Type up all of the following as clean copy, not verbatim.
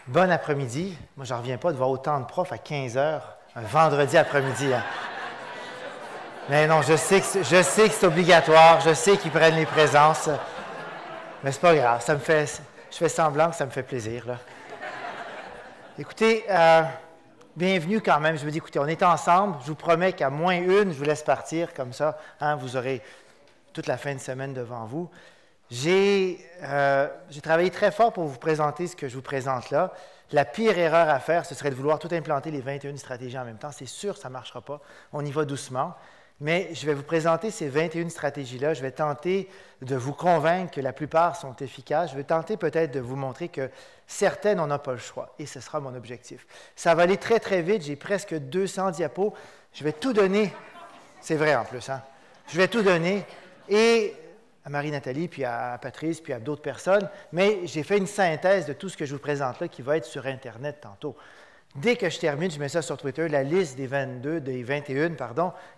Bon après-midi. Moi, je n'en reviens pas de voir autant de profs à 15 heures, un vendredi après-midi. Hein. Mais non, je sais que c'est obligatoire, je sais qu'ils prennent les présences, mais c'est pas grave, je fais semblant que ça me fait plaisir. Là. Écoutez, bienvenue quand même. Je vous dis, écoutez, on est ensemble. Je vous promets qu'à moins une, je vous laisse partir comme ça. Hein, vous aurez toute la fin de semaine devant vous. J'ai travaillé très fort pour vous présenter ce que je vous présente là. La pire erreur à faire, ce serait de vouloir tout implanter les 21 stratégies en même temps. C'est sûr, ça ne marchera pas. On y va doucement. Mais je vais vous présenter ces 21 stratégies-là. Je vais tenter de vous convaincre que la plupart sont efficaces. Je vais tenter peut-être de vous montrer que certaines, on n'a pas le choix. Et ce sera mon objectif. Ça va aller très, très vite. J'ai presque 200 diapos. Je vais tout donner. C'est vrai en plus. Hein? Je vais tout donner. Et à Marie-Nathalie, puis à Patrice, puis à d'autres personnes. Mais j'ai fait une synthèse de tout ce que je vous présente là qui va être sur Internet tantôt. Dès que je termine, je mets ça sur Twitter, la liste des 21,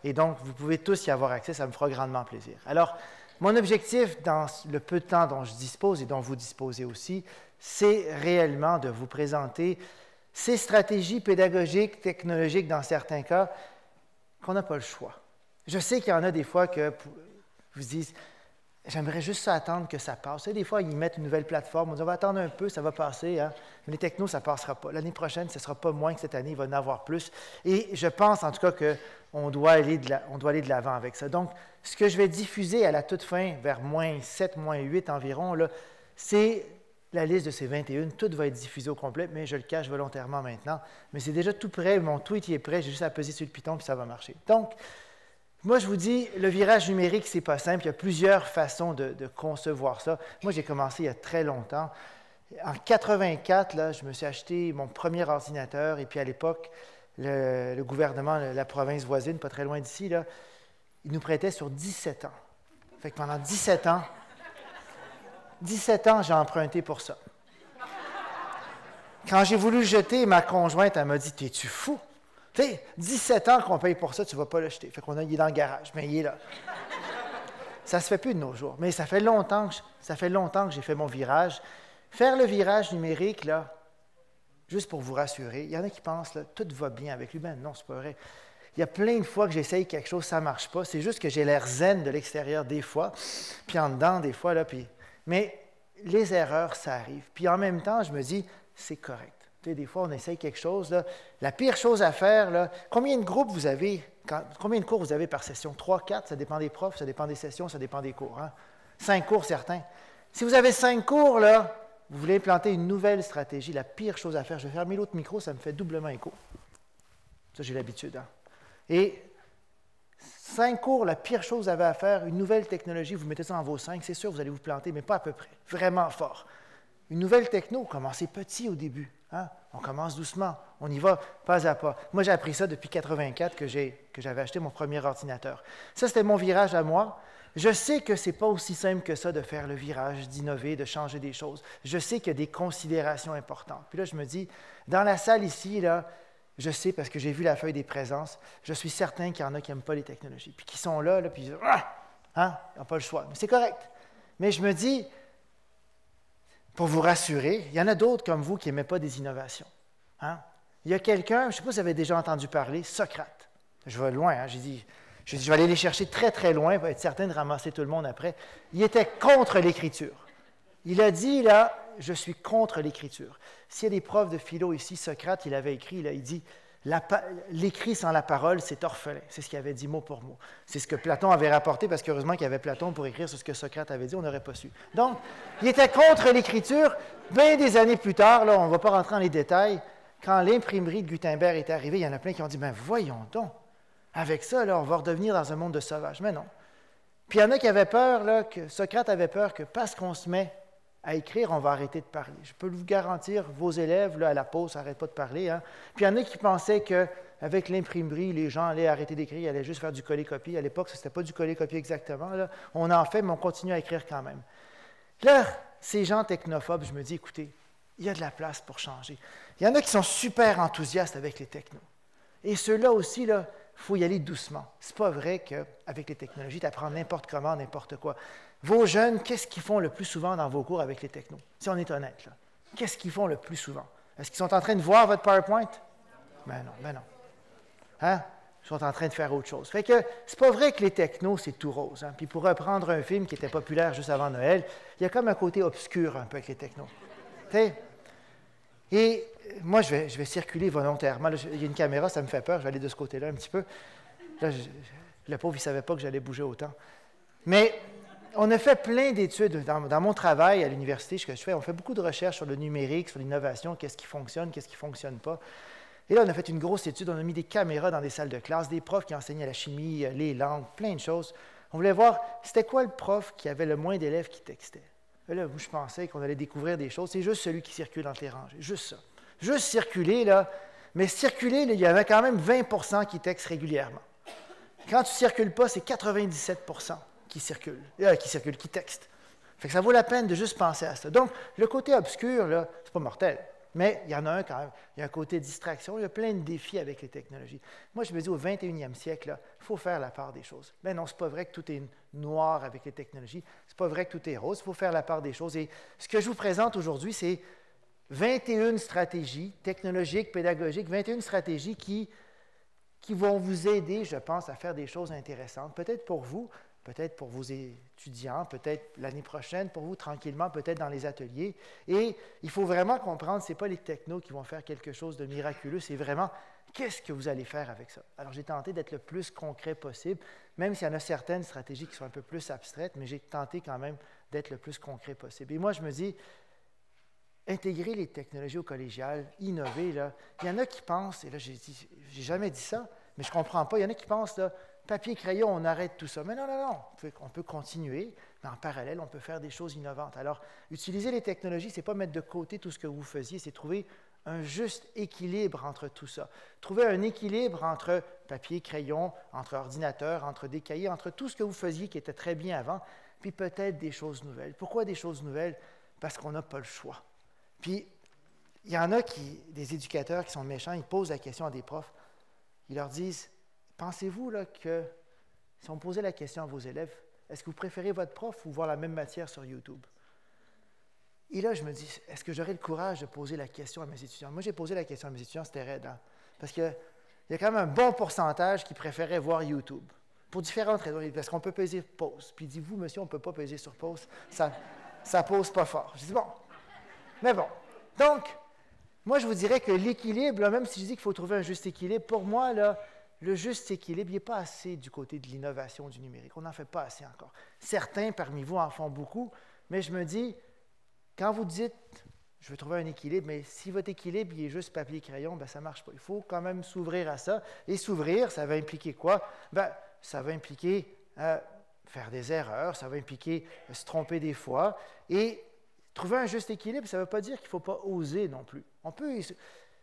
et donc vous pouvez tous y avoir accès, ça me fera grandement plaisir. Alors, mon objectif dans le peu de temps dont je dispose et dont vous disposez aussi, c'est réellement de vous présenter ces stratégies pédagogiques, technologiques dans certains cas, qu'on n'a pas le choix. Je sais qu'il y en a des fois que vous disent « J'aimerais juste ça attendre que ça passe. » Des fois, ils mettent une nouvelle plateforme. On dit « On va attendre un peu, ça va passer. Hein? » Mais les technos, ça ne passera pas. L'année prochaine, ce ne sera pas moins que cette année. Il va en avoir plus. Et je pense, en tout cas, qu'on doit aller de l'avant avec ça. Donc, ce que je vais diffuser à la toute fin, vers moins 7, moins 8 environ, c'est la liste de ces 21. Tout va être diffusé au complet, mais je le cache volontairement maintenant. Mais c'est déjà tout prêt. Mon tweet il est prêt. J'ai juste à peser sur le piton, puis ça va marcher. Donc, moi, je vous dis, le virage numérique, ce n'est pas simple. Il y a plusieurs façons de concevoir ça. Moi, j'ai commencé il y a très longtemps. En 1984, là, je me suis acheté mon premier ordinateur. Et puis, à l'époque, le gouvernement, la province voisine, pas très loin d'ici, là, il nous prêtait sur 17 ans. Fait que pendant 17 ans, j'ai emprunté pour ça. Quand j'ai voulu le jeter, ma conjointe, elle m'a dit « T'es-tu fou? » Tu sais, 17 ans qu'on paye pour ça, tu ne vas pas l'acheter. Fait il est dans le garage, mais il est là. Ça ne se fait plus de nos jours. Mais ça fait longtemps que j'ai fait mon virage. Faire le virage numérique, là, juste pour vous rassurer, il y en a qui pensent, là, tout va bien avec lui. Ben non, c'est pas vrai. Il y a plein de fois que j'essaye quelque chose, ça ne marche pas. C'est juste que j'ai l'air zen de l'extérieur des fois, puis en dedans des fois. Là, mais les erreurs, ça arrive. Puis en même temps, je me dis, c'est correct. Tu sais, des fois, on essaye quelque chose. Là. La pire chose à faire, là, combien de groupes vous avez, combien de cours vous avez par session? 3, 4, ça dépend des profs, ça dépend des sessions, ça dépend des cours. Hein? 5 cours, certains. Si vous avez 5 cours, là, vous voulez implanter une nouvelle stratégie, la pire chose à faire, je vais fermer l'autre micro, ça me fait doublement écho. Ça, j'ai l'habitude. Hein? Et 5 cours, la pire chose à faire, une nouvelle technologie, vous mettez ça dans vos 5, c'est sûr, vous allez vous planter, mais pas à peu près, vraiment fort. Une nouvelle techno, commencez petit au début. Hein? On commence doucement, on y va pas à pas. Moi, j'ai appris ça depuis 1984 que j'avais acheté mon premier ordinateur. Ça, c'était mon virage à moi. Je sais que ce n'est pas aussi simple que ça de faire le virage, d'innover, de changer des choses. Je sais qu'il y a des considérations importantes. Puis là, je me dis, dans la salle ici, là, je sais parce que j'ai vu la feuille des présences, je suis certain qu'il y en a qui n'aiment pas les technologies, puis qui sont là puis ils disent, hein? Ils n'ont pas le choix. Mais c'est correct. Mais je me dis, pour vous rassurer, il y en a d'autres comme vous qui n'aimaient pas des innovations. Hein? Il y a quelqu'un, je ne sais pas si vous avez déjà entendu parler, Socrate. Je vais loin, hein? J'ai dit, je vais aller les chercher très, très loin pour être certain de ramasser tout le monde après. Il était contre l'écriture. Il a dit, là, je suis contre l'écriture. S'il y a des profs de philo ici, Socrate, il avait écrit, là, il dit, l'écrit sans la parole, c'est orphelin. C'est ce qu'il avait dit mot pour mot. C'est ce que Platon avait rapporté, parce qu'heureusement qu'il y avait Platon pour écrire sur ce que Socrate avait dit, on n'aurait pas su. Donc, il était contre l'écriture. Bien des années plus tard, là, on ne va pas rentrer dans les détails, quand l'imprimerie de Gutenberg est arrivée, il y en a plein qui ont dit, ben voyons donc, avec ça, là, on va redevenir dans un monde de sauvages. Mais non. Puis il y en a qui avaient peur, là, que Socrate avait peur que parce qu'on se met à écrire, on va arrêter de parler. Je peux vous garantir, vos élèves, là, à la pause, n'arrêtent pas de parler. Hein? Puis il y en a qui pensaient qu'avec l'imprimerie, les gens allaient arrêter d'écrire, ils allaient juste faire du coller-copier. À l'époque, ce n'était pas du coller-copier exactement. Là. On en fait, mais on continue à écrire quand même. Là, ces gens technophobes, je me dis, écoutez, il y a de la place pour changer. Il y en a qui sont super enthousiastes avec les technos. Et ceux-là aussi, il faut y aller doucement. Ce n'est pas vrai qu'avec les technologies, tu apprends n'importe comment, n'importe quoi. Vos jeunes, qu'est-ce qu'ils font le plus souvent dans vos cours avec les technos? Si on est honnête, là. Qu'est-ce qu'ils font le plus souvent? Est-ce qu'ils sont en train de voir votre PowerPoint? Ben non, ben non. Hein? Ils sont en train de faire autre chose. Fait que c'est pas vrai que les technos, c'est tout rose. Hein? Puis pour reprendre un film qui était populaire juste avant Noël, il y a comme un côté obscur un peu avec les technos. T'sais? Et moi, je vais circuler volontairement. Là, il y a une caméra, ça me fait peur. Je vais aller de ce côté-là un petit peu. Là, le pauvre, il ne savait pas que j'allais bouger autant. Mais on a fait plein d'études. Dans mon travail à l'université, ce que je fais, on fait beaucoup de recherches sur le numérique, sur l'innovation, qu'est-ce qui fonctionne, qu'est-ce qui ne fonctionne pas. Et là, on a fait une grosse étude. On a mis des caméras dans des salles de classe, des profs qui enseignaient la chimie, les langues, plein de choses. On voulait voir, c'était quoi le prof qui avait le moins d'élèves qui textaient. Et là, je pensais qu'on allait découvrir des choses. C'est juste celui qui circule entre les rangées. Juste ça. Juste circuler, là. Mais circuler, là, il y en a quand même 20 qui textent régulièrement. Quand tu ne circules pas, c'est 97 qui textent. Fait que ça vaut la peine de juste penser à ça. Donc, le côté obscur, là, c'est pas mortel. Mais il y en a un quand même. Il y a un côté distraction. Il y a plein de défis avec les technologies. Moi, je me dis, au 21e siècle, il faut faire la part des choses. Mais non, ce n'est pas vrai que tout est noir avec les technologies. Ce n'est pas vrai que tout est rose. Il faut faire la part des choses. Et ce que je vous présente aujourd'hui, c'est 21 stratégies technologiques, pédagogiques, 21 stratégies qui vont vous aider, je pense, à faire des choses intéressantes. Peut-être pour vous, peut-être pour vos étudiants, peut-être l'année prochaine, pour vous, tranquillement, peut-être dans les ateliers. Et il faut vraiment comprendre, ce n'est pas les technos qui vont faire quelque chose de miraculeux, c'est vraiment qu'est-ce que vous allez faire avec ça. Alors, j'ai tenté d'être le plus concret possible, même s'il y en a certaines stratégies qui sont un peu plus abstraites, mais j'ai tenté quand même d'être le plus concret possible. Et moi, je me dis, intégrer les technologies au collégial, innover, là, il y en a qui pensent, et là, j'ai jamais dit ça, mais je ne comprends pas, il y en a qui pensent, là, papier, crayon, on arrête tout ça. Mais non, non, non, on peut continuer, mais en parallèle, on peut faire des choses innovantes. Alors, utiliser les technologies, ce n'est pas mettre de côté tout ce que vous faisiez, c'est trouver un juste équilibre entre tout ça. Trouver un équilibre entre papier, crayon, entre ordinateur, entre des cahiers, entre tout ce que vous faisiez qui était très bien avant, puis peut-être des choses nouvelles. Pourquoi des choses nouvelles? Parce qu'on n'a pas le choix. Puis, il y en a des éducateurs qui sont méchants, ils posent la question à des profs, ils leur disent, pensez-vous là, que si on posait la question à vos élèves, est-ce que vous préférez votre prof ou voir la même matière sur YouTube? Et là, je me dis, est-ce que j'aurais le courage de poser la question à mes étudiants? Moi, j'ai posé la question à mes étudiants, c'était raide, hein? Parce qu'il y a quand même un bon pourcentage qui préférait voir YouTube, pour différentes raisons, parce qu'on peut peser pause. Puis il dit, vous, monsieur, on ne peut pas peser sur pause, ça pose pas fort. Je dis, bon, mais bon. Donc, moi, je vous dirais que l'équilibre, là, même si je dis qu'il faut trouver un juste équilibre, pour moi, là, le juste équilibre, il n'est pas assez du côté de l'innovation du numérique. On n'en fait pas assez encore. Certains parmi vous en font beaucoup, mais je me dis, quand vous dites, je veux trouver un équilibre, mais si votre équilibre il est juste papier-crayon, bien, ça ne marche pas. Il faut quand même s'ouvrir à ça. Et s'ouvrir, ça va impliquer quoi? Bien, ça va impliquer faire des erreurs, ça va impliquer se tromper des fois. Et trouver un juste équilibre, ça ne veut pas dire qu'il ne faut pas oser non plus. On peut...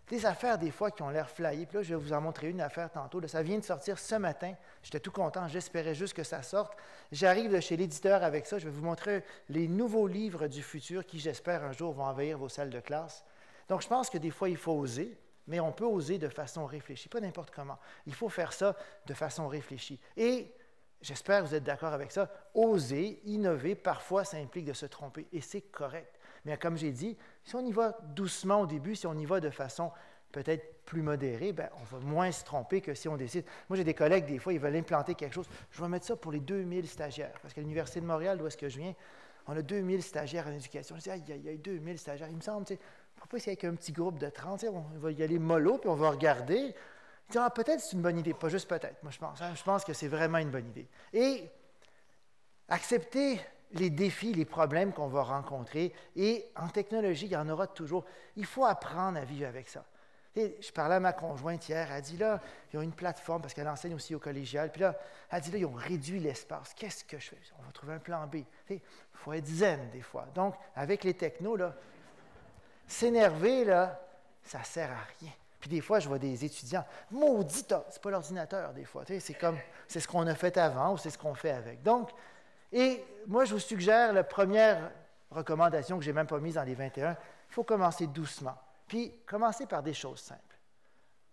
Des affaires, des fois, qui ont l'air flyées. Puis là, je vais vous en montrer une affaire tantôt. Là, ça vient de sortir ce matin. J'étais tout content. J'espérais juste que ça sorte. J'arrive de chez l'éditeur avec ça. Je vais vous montrer les nouveaux livres du futur qui, j'espère, un jour vont envahir vos salles de classe. Donc, je pense que des fois, il faut oser, mais on peut oser de façon réfléchie. Pas n'importe comment. Il faut faire ça de façon réfléchie. Et j'espère que vous êtes d'accord avec ça. Oser, innover, parfois, ça implique de se tromper. Et c'est correct. Mais comme j'ai dit, si on y va doucement au début, si on y va de façon peut-être plus modérée, bien, on va moins se tromper que si on décide. Moi, j'ai des collègues, des fois, ils veulent implanter quelque chose. Je vais mettre ça pour les 2000 stagiaires. Parce qu'à l'Université de Montréal, d'où est-ce que je viens, on a 2000 stagiaires en éducation. Je dis, aïe, aïe, aïe, 2000 stagiaires. Il me semble, tu sais, pourquoi c'est avec un petit groupe de 30, on va y aller mollo, puis on va regarder. Ah, peut-être c'est une bonne idée. Pas juste peut-être, moi, je pense. Hein, je pense que c'est vraiment une bonne idée. Et accepter les défis, les problèmes qu'on va rencontrer. Et en technologie, il y en aura toujours. Il faut apprendre à vivre avec ça. Et je parlais à ma conjointe hier, elle dit là, ils ont une plateforme, parce qu'elle enseigne aussi au collégial, puis là, elle dit là, ils ont réduit l'espace. Qu'est-ce que je fais? On va trouver un plan B. Il faut être zen des fois. Donc, avec les technos, là, s'énerver, là, ça ne sert à rien. Puis des fois, je vois des étudiants, maudit, c'est pas l'ordinateur des fois. C'est ce qu'on a fait avant ou c'est ce qu'on fait avec. Donc, et moi, je vous suggère la première recommandation que je n'ai même pas mise dans les 21, il faut commencer doucement. Puis, commencer par des choses simples.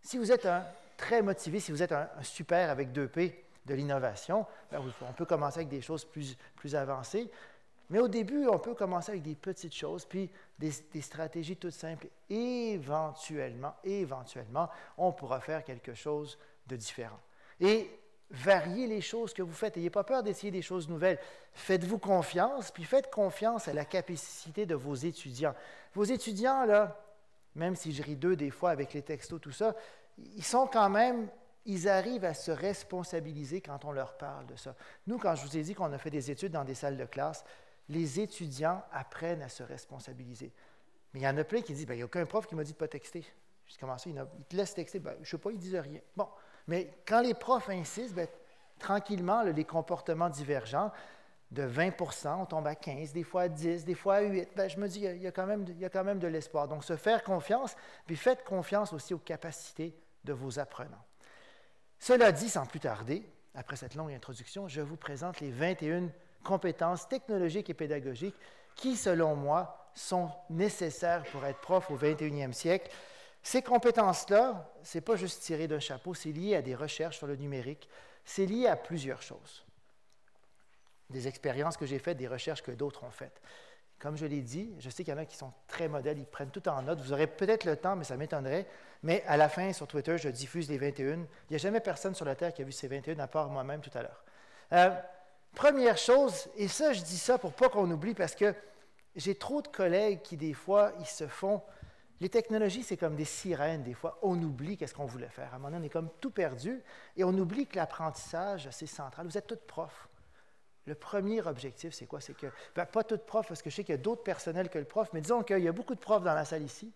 Si vous êtes très motivé, si vous êtes un super avec 2 P de l'innovation, bien, on peut commencer avec des choses plus avancées. Mais au début, on peut commencer avec des petites choses, puis des stratégies toutes simples. Éventuellement, on pourra faire quelque chose de différent. Et variez les choses que vous faites. N'ayez pas peur d'essayer des choses nouvelles. Faites-vous confiance, puis faites confiance à la capacité de vos étudiants. Vos étudiants, là, même si je ris d'eux des fois avec les textos, tout ça, ils sont quand même, ils arrivent à se responsabiliser quand on leur parle de ça. Nous, quand je vous ai dit qu'on a fait des études dans des salles de classe, les étudiants apprennent à se responsabiliser. Mais il y en a plein qui disent, il n'y a aucun prof qui m'a dit de ne pas texter. Je dis, comment ça, il te laisse texter? Je ne sais pas, ils ne disent rien. Bon, mais quand les profs insistent, tranquillement, les comportements divergents, de 20 on tombe à 15, des fois à 10, des fois à 8. Je me dis, il y a quand même de l'espoir. Donc, se faire confiance, puis faites confiance aussi aux capacités de vos apprenants. Cela dit, sans plus tarder, après cette longue introduction, je vous présente les 21 compétences technologiques et pédagogiques qui, selon moi, sont nécessaires pour être prof au 21e siècle. Ces compétences-là, ce n'est pas juste tiré d'un chapeau, c'est lié à des recherches sur le numérique, c'est lié à plusieurs choses. Des expériences que j'ai faites, des recherches que d'autres ont faites. Comme je l'ai dit, je sais qu'il y en a qui sont très modèles, ils prennent tout en note. Vous aurez peut-être le temps, mais ça m'étonnerait. Mais à la fin, sur Twitter, je diffuse les 21. Il n'y a jamais personne sur la Terre qui a vu ces 21, à part moi-même tout à l'heure. Première chose, et ça, je dis ça pour pas qu'on oublie, parce que j'ai trop de collègues qui, des fois, ils se font... Les technologies, c'est comme des sirènes, des fois. On oublie qu'est-ce qu'on voulait faire. À un moment donné, on est comme tout perdu, et on oublie que l'apprentissage, c'est central. Vous êtes tous profs. Le premier objectif, c'est quoi? C'est que, pas tout prof, parce que je sais qu'il y a d'autres personnels que le prof, mais disons qu'il y a beaucoup de profs dans la salle ici.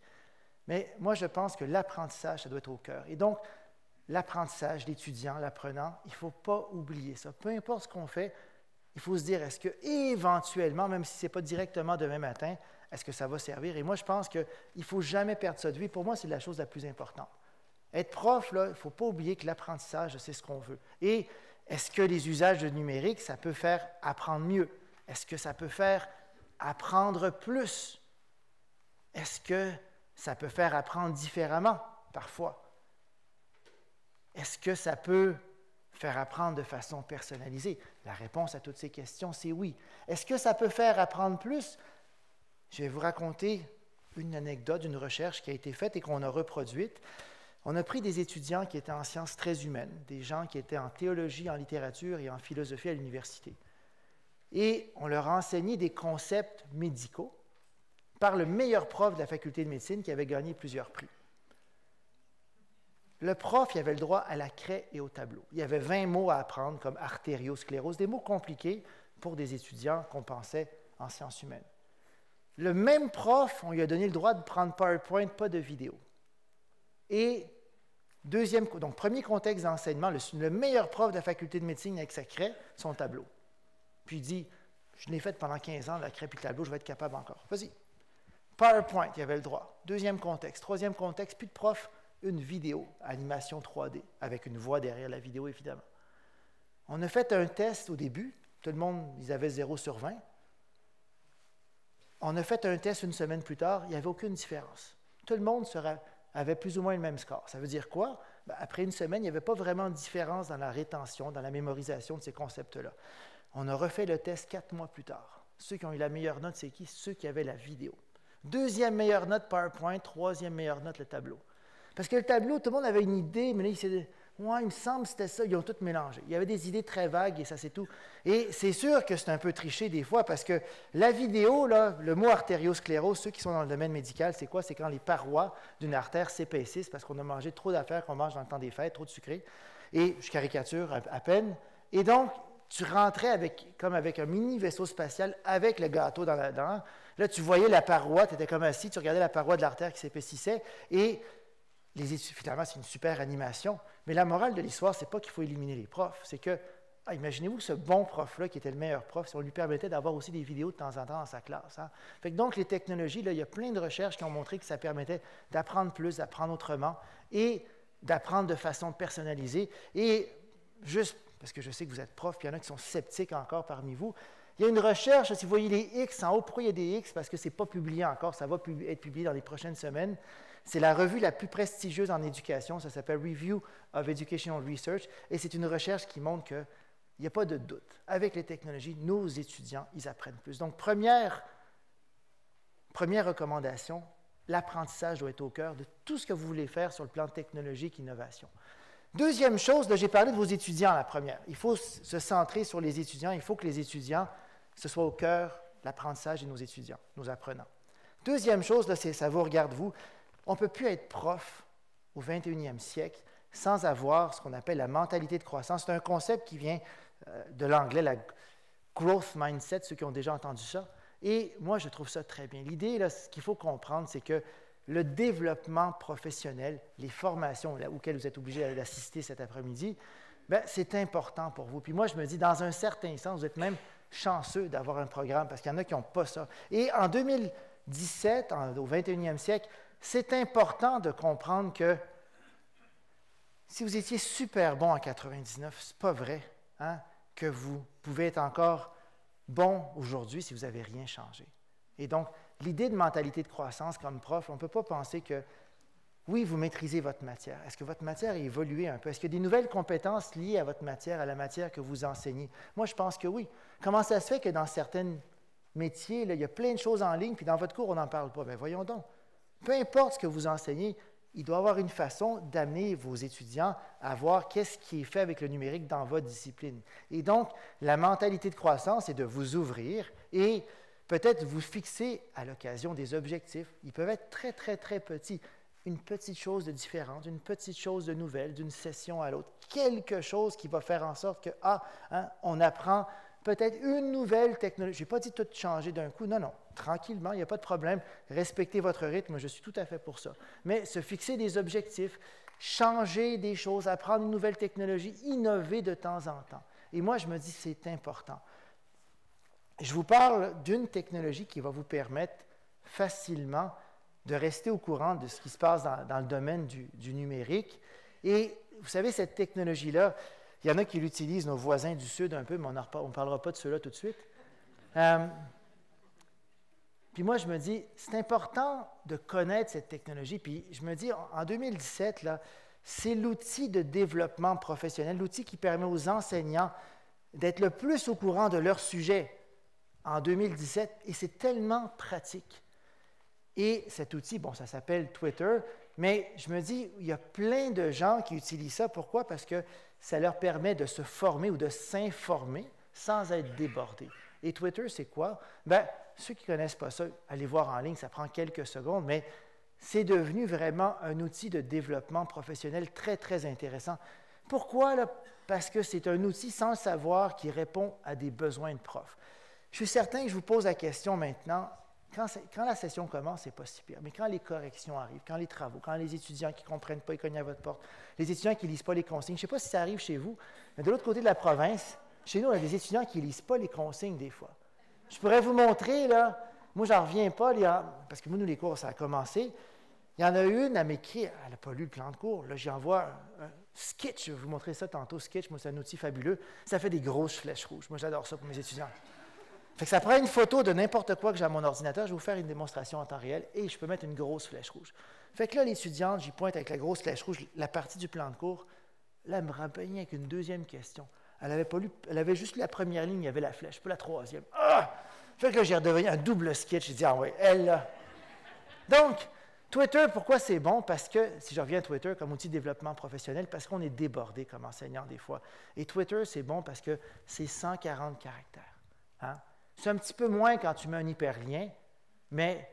Mais moi, je pense que l'apprentissage, ça doit être au cœur. Et donc, l'apprentissage, l'étudiant, l'apprenant, il ne faut pas oublier ça. Peu importe ce qu'on fait, il faut se dire, est-ce que éventuellement, même si ce n'est pas directement demain matin, est-ce que ça va servir? Et moi, je pense qu'il ne faut jamais perdre ça de vue. Pour moi, c'est la chose la plus importante. Être prof, là, il ne faut pas oublier que l'apprentissage, c'est ce qu'on veut. Et est-ce que les usages de numérique, ça peut faire apprendre mieux? Est-ce que ça peut faire apprendre plus? Est-ce que ça peut faire apprendre différemment, parfois? Est-ce que ça peut faire apprendre de façon personnalisée? La réponse à toutes ces questions, c'est oui. Est-ce que ça peut faire apprendre plus? Je vais vous raconter une anecdote d'une recherche qui a été faite et qu'on a reproduite. On a pris des étudiants qui étaient en sciences très humaines, des gens qui étaient en théologie, en littérature et en philosophie à l'université. Et on leur a enseigné des concepts médicaux par le meilleur prof de la faculté de médecine qui avait gagné plusieurs prix. Le prof, il avait le droit à la craie et au tableau. Il y avait 20 mots à apprendre, comme artériosclérose, des mots compliqués pour des étudiants qu'on pensait en sciences humaines. Le même prof, on lui a donné le droit de prendre PowerPoint, pas de vidéo. Et donc premier contexte d'enseignement, le meilleur prof de la faculté de médecine avec sa craie, son tableau. Puis il dit, je l'ai fait pendant 15 ans, la craie et le tableau, je vais être capable encore. Vas-y. PowerPoint, il avait le droit. Deuxième contexte. Troisième contexte, plus de prof, une vidéo, animation 3D, avec une voix derrière la vidéo, évidemment. On a fait un test au début. Tout le monde, ils avaient 0 sur 20. On a fait un test une semaine plus tard, il n'y avait aucune différence. Tout le monde avait plus ou moins le même score. Ça veut dire quoi? Après une semaine, il n'y avait pas vraiment de différence dans la rétention, dans la mémorisation de ces concepts-là. On a refait le test 4 mois plus tard. Ceux qui ont eu la meilleure note, c'est qui? Ceux qui avaient la vidéo. Deuxième meilleure note, PowerPoint. Troisième meilleure note, le tableau. Parce que le tableau, tout le monde avait une idée, mais là, il s'est dit, ouais, il me semble que c'était ça. Ils ont tout mélangé. Il y avait des idées très vagues et ça, c'est tout. Et c'est sûr que c'est un peu triché des fois parce que la vidéo, là, le mot artériosclérose, ceux qui sont dans le domaine médical, c'est quoi? C'est quand les parois d'une artère s'épaississent parce qu'on a mangé trop d'affaires qu'on mange dans le temps des fêtes, trop de sucré. Et je caricature à peine. Et donc, tu rentrais comme avec un mini vaisseau spatial avec le gâteau dans la dent. Là, tu voyais la paroi, tu étais comme assis, tu regardais la paroi de l'artère qui s'épaississait et finalement, c'est une super animation. Mais la morale de l'histoire, ce n'est pas qu'il faut éliminer les profs, c'est que, imaginez-vous ce bon prof-là qui était le meilleur prof, si on lui permettait d'avoir aussi des vidéos de temps en temps dans sa classe. Hein? Fait que donc, les technologies, là, il y a plein de recherches qui ont montré que ça permettait d'apprendre plus, d'apprendre autrement et d'apprendre de façon personnalisée. Et juste parce que je sais que vous êtes prof, puis il y en a qui sont sceptiques encore parmi vous, il y a une recherche, si vous voyez les X en haut, pourquoi il y a des X? Parce que ce n'est pas publié encore, ça va être publié dans les prochaines semaines. C'est la revue la plus prestigieuse en éducation, ça s'appelle Review of Educational Research, et c'est une recherche qui montre que il n'y a pas de doute. Avec les technologies, nos étudiants, ils apprennent plus. Donc, première recommandation, l'apprentissage doit être au cœur de tout ce que vous voulez faire sur le plan technologique, innovation. Deuxième chose, j'ai parlé de vos étudiants la première. Il faut se centrer sur les étudiants. Il faut que les étudiants, ce soit au cœur de l'apprentissage de nos étudiants, nos apprenants. Deuxième chose, là, ça vous regarde vous. On ne peut plus être prof au 21e siècle sans avoir ce qu'on appelle la mentalité de croissance. C'est un concept qui vient de l'anglais, la growth mindset, ceux qui ont déjà entendu ça. Et moi, je trouve ça très bien. L'idée, là, ce qu'il faut comprendre, c'est que le développement professionnel, les formations auxquelles vous êtes obligés d'assister cet après-midi, c'est important pour vous. Puis moi, je me dis, dans un certain sens, vous êtes même chanceux d'avoir un programme parce qu'il y en a qui n'ont pas ça. Et en 2017, au 21e siècle, c'est important de comprendre que si vous étiez super bon en 99, ce n'est pas vrai que vous pouvez être encore bon aujourd'hui si vous n'avez rien changé. Et donc, l'idée de mentalité de croissance comme prof, on ne peut pas penser que, oui, vous maîtrisez votre matière. Est-ce que votre matière a évolué un peu? Est-ce qu'il y a des nouvelles compétences liées à votre matière, à la matière que vous enseignez? Moi, je pense que oui. Comment ça se fait que dans certains métiers, là, il y a plein de choses en ligne, puis dans votre cours, on n'en parle pas? Bien, voyons donc. Peu importe ce que vous enseignez, il doit y avoir une façon d'amener vos étudiants à voir qu'est-ce qui est fait avec le numérique dans votre discipline. Et donc, la mentalité de croissance, c'est de vous ouvrir et peut-être vous fixer à l'occasion des objectifs. Ils peuvent être très, très, très petits. Une petite chose de différente, une petite chose de nouvelle, d'une session à l'autre. Quelque chose qui va faire en sorte que, on apprend peut-être une nouvelle technologie. Je n'ai pas dit tout changer d'un coup. Non, non. Tranquillement, il n'y a pas de problème. Respectez votre rythme, je suis tout à fait pour ça. Mais se fixer des objectifs, changer des choses, apprendre une nouvelle technologie, innover de temps en temps. Et moi, je me dis, c'est important. Je vous parle d'une technologie qui va vous permettre facilement de rester au courant de ce qui se passe dans le domaine du numérique. Et vous savez, cette technologie-là, il y en a qui l'utilisent, nos voisins du Sud un peu, mais on ne parlera pas de ceux-là tout de suite. Puis moi, je me dis, c'est important de connaître cette technologie. Puis je me dis, en 2017, là, c'est l'outil de développement professionnel, l'outil qui permet aux enseignants d'être le plus au courant de leur sujet en 2017. Et c'est tellement pratique. Et cet outil, bon, ça s'appelle Twitter, mais je me dis, il y a plein de gens qui utilisent ça. Pourquoi? Parce que ça leur permet de se former ou de s'informer sans être débordés. Et Twitter, c'est quoi? Bien, ceux qui ne connaissent pas ça, allez voir en ligne, ça prend quelques secondes, mais c'est devenu vraiment un outil de développement professionnel très, très intéressant. Pourquoi? Là? Parce que c'est un outil sans le savoir qui répond à des besoins de profs. Je suis certain que je vous pose la question maintenant. Quand la session commence, ce n'est pas si pire. Mais quand les corrections arrivent, quand les travaux, quand les étudiants qui ne comprennent pas, ils cognent à votre porte, les étudiants qui ne lisent pas les consignes, je ne sais pas si ça arrive chez vous, mais de l'autre côté de la province, chez nous, on a des étudiants qui ne lisent pas les consignes des fois. Je pourrais vous montrer, là, moi, je n'en reviens pas, parce que nous, les cours, ça a commencé. Il y en a une, elle m'écrit, elle n'a pas lu le plan de cours. Là, j'y envoie un sketch, je vais vous montrer ça tantôt, sketch, moi, c'est un outil fabuleux. Ça fait des grosses flèches rouges. Moi, j'adore ça pour mes étudiants. Fait que ça prend une photo de n'importe quoi que j'ai à mon ordinateur, je vais vous faire une démonstration en temps réel et je peux mettre une grosse flèche rouge. Fait que là, l'étudiante, j'y pointe avec la grosse flèche rouge la partie du plan de cours. Là, elle me renseignait avec une deuxième question. Elle avait pas lu, elle avait juste lu la première ligne, il y avait la flèche, pas la troisième. Ah! Fait que là, j'ai redevenu un double sketch. J'ai dit, ah ouais, elle là. Donc, Twitter, pourquoi c'est bon? Parce que, si je reviens à Twitter comme outil de développement professionnel, parce qu'on est débordé comme enseignant des fois. Et Twitter, c'est bon parce que c'est 140 caractères. Hein? C'est un petit peu moins quand tu mets un hyperlien, mais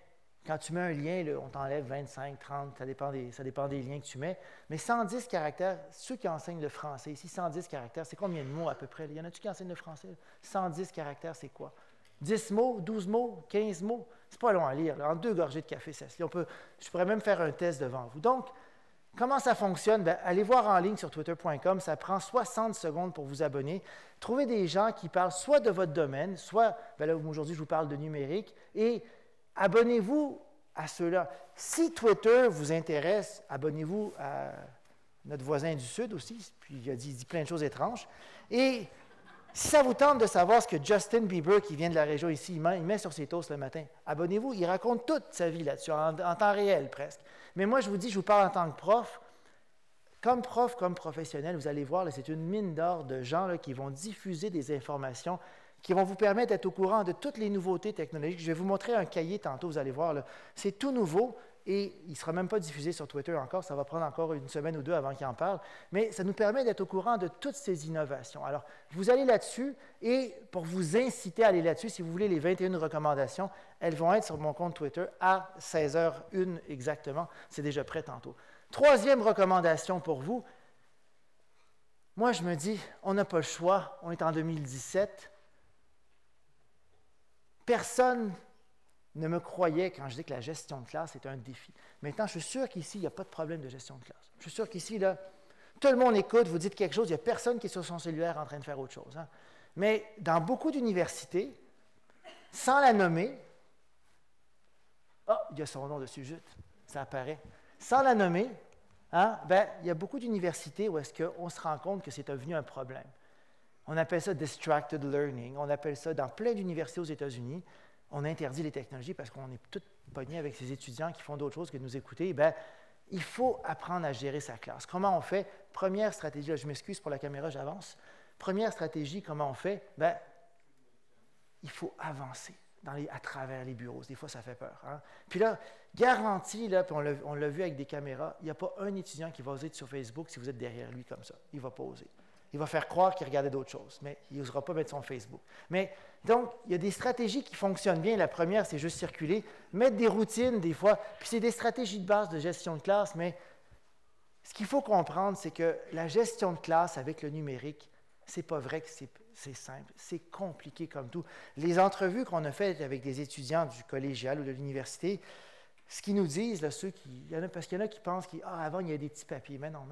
quand tu mets un lien, là, on t'enlève 25, 30, ça dépend des liens que tu mets. Mais 110 caractères, ceux qui enseignent le français, ici, 110 caractères, c'est combien de mots à peu près? Il y en a-tu qui enseignent le français? 110 caractères, c'est quoi? 10 mots, 12 mots, 15 mots? C'est pas long à lire. Là. En 2 gorgées de café, ça se lit. Je pourrais même faire un test devant vous. Donc, comment ça fonctionne? Bien, allez voir en ligne sur twitter.com, ça prend 60 secondes pour vous abonner. Trouvez des gens qui parlent soit de votre domaine, soit, bien là, aujourd'hui, je vous parle de numérique, et abonnez-vous à ceux-là. Si Twitter vous intéresse, abonnez-vous à notre voisin du Sud aussi, puis il dit plein de choses étranges. Et si ça vous tente de savoir ce que Justin Bieber, qui vient de la région ici, il met sur ses toasts le matin, abonnez-vous, il raconte toute sa vie là-dessus, en temps réel presque. Mais moi, je vous dis, je vous parle en tant que prof, comme prof, comme professionnel, vous allez voir, c'est une mine d'or de gens là, qui vont diffuser des informations qui vont vous permettre d'être au courant de toutes les nouveautés technologiques. Je vais vous montrer un cahier tantôt, vous allez voir. C'est tout nouveau et il ne sera même pas diffusé sur Twitter encore. Ça va prendre encore une semaine ou deux avant qu'il en parle. Mais ça nous permet d'être au courant de toutes ces innovations. Alors, vous allez là-dessus et pour vous inciter à aller là-dessus, si vous voulez les 21 recommandations, elles vont être sur mon compte Twitter à 16h01 exactement. C'est déjà prêt tantôt. Troisième recommandation pour vous. Moi, je me dis, on n'a pas le choix. On est en 2017. Personne ne me croyait quand je dis que la gestion de classe est un défi. Maintenant, je suis sûr qu'ici, il n'y a pas de problème de gestion de classe. Je suis sûr qu'ici, là, tout le monde écoute, vous dites quelque chose, il n'y a personne qui est sur son cellulaire en train de faire autre chose. Hein. Mais dans beaucoup d'universités, sans la nommer, il y a son nom dessus, juste, ça apparaît. Sans la nommer, hein, il y a beaucoup d'universités où est-ce qu'on se rend compte que c'est devenu un problème. On appelle ça « distracted learning ». On appelle ça, dans plein d'universités aux États-Unis, on interdit les technologies parce qu'on est tous pognés avec ces étudiants qui font d'autres choses que de nous écouter. Il faut apprendre à gérer sa classe. Comment on fait? Première stratégie, là, je m'excuse pour la caméra, j'avance. Première stratégie, comment on fait? Il faut avancer à travers les bureaux. Des fois, ça fait peur. Hein? Puis là, garanti, là, puis on l'a vu avec des caméras, il n'y a pas un étudiant qui va oser être sur Facebook si vous êtes derrière lui comme ça. Il ne va pas oser. Il va faire croire qu'il regardait d'autres choses, mais il n'osera pas mettre son Facebook. Mais donc, il y a des stratégies qui fonctionnent bien. La première, c'est juste circuler, mettre des routines des fois, puis c'est des stratégies de base de gestion de classe, mais ce qu'il faut comprendre, c'est que la gestion de classe avec le numérique, c'est pas vrai que c'est simple, c'est compliqué comme tout. Les entrevues qu'on a faites avec des étudiants du collégial ou de l'université, ce qu'ils nous disent, là, parce qu'il y en a qui pensent qu'avant, il y a des petits papiers. Mais non.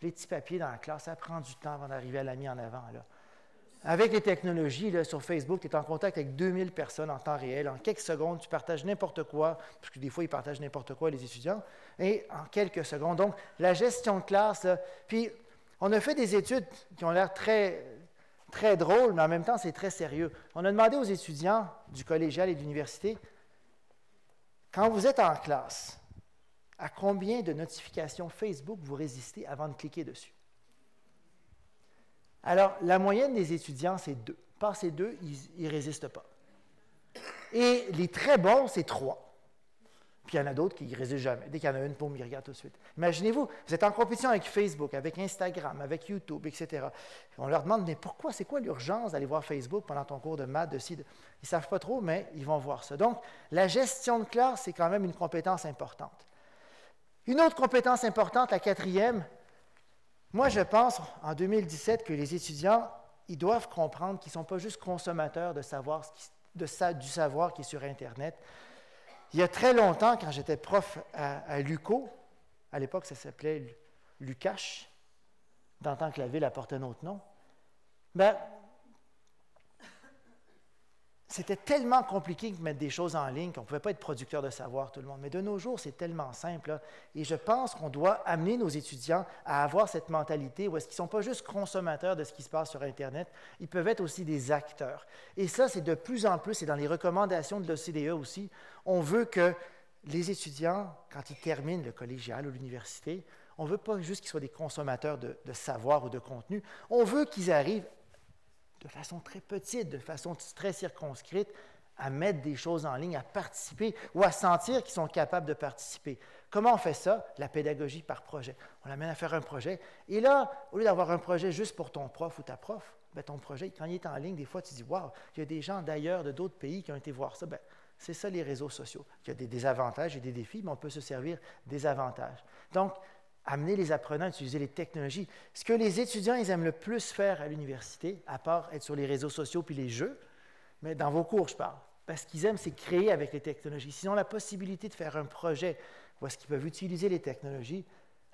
Les petits papiers dans la classe, ça prend du temps avant d'arriver à la mise en avant. Là. Avec les technologies, là, sur Facebook, tu es en contact avec 2000 personnes en temps réel. En quelques secondes, tu partages n'importe quoi, parce que des fois, ils partagent n'importe quoi, les étudiants, et en quelques secondes. Donc, la gestion de classe, là, puis on a fait des études qui ont l'air très, très drôles, mais en même temps, c'est très sérieux. On a demandé aux étudiants du collégial et de l'université, quand vous êtes en classe, à combien de notifications Facebook vous résistez avant de cliquer dessus? Alors, la moyenne des étudiants, c'est 2. Par ces 2, ils ne résistent pas. Et les très bons, c'est 3. Puis il y en a d'autres qui ne résistent jamais. Dès qu'il y en a une, poum, ils regardent tout de suite. Imaginez-vous, vous êtes en compétition avec Facebook, avec Instagram, avec YouTube, etc. Et on leur demande, mais pourquoi, c'est quoi l'urgence d'aller voir Facebook pendant ton cours de maths, de ci, Ils ne savent pas trop, mais ils vont voir ça. Donc, la gestion de classe, c'est quand même une compétence importante. Une autre compétence importante, la 4e, moi je pense en 2017 que les étudiants, ils doivent comprendre qu'ils ne sont pas juste consommateurs de savoir du savoir qui est sur Internet. Il y a très longtemps, quand j'étais prof à l'UQO, à l'époque ça s'appelait l'UQACH, dans le temps que la ville apportait un autre nom, c'était tellement compliqué de mettre des choses en ligne qu'on ne pouvait pas être producteur de savoir, tout le monde. Mais de nos jours, c'est tellement simple. Là. Et je pense qu'on doit amener nos étudiants à avoir cette mentalité où est-ce qu'ils ne sont pas juste consommateurs de ce qui se passe sur Internet, ils peuvent être aussi des acteurs. Et ça, c'est de plus en plus, et dans les recommandations de l'OCDE aussi, on veut que les étudiants, quand ils terminent le collégial ou l'université, on ne veut pas juste qu'ils soient des consommateurs de savoir ou de contenu, on veut qu'ils arrivent de façon très petite, de façon très circonscrite, à mettre des choses en ligne, à participer ou à sentir qu'ils sont capables de participer. Comment on fait ça? La pédagogie par projet. On l'amène à faire un projet. Et là, au lieu d'avoir un projet juste pour ton prof ou ta prof, ton projet, quand il est en ligne, des fois, tu dis « Wow, il y a des gens d'ailleurs, de d'autres pays qui ont été voir ça. » C'est ça les réseaux sociaux. Il y a des désavantages et des défis, mais on peut se servir des avantages. Donc, amener les apprenants à utiliser les technologies. Ce que les étudiants ils aiment le plus faire à l'université, à part être sur les réseaux sociaux puis les jeux, mais dans vos cours, je parle, parce qu'ils aiment, c'est créer avec les technologies. S'ils ont la possibilité de faire un projet où est-ce qu'ils peuvent utiliser les technologies,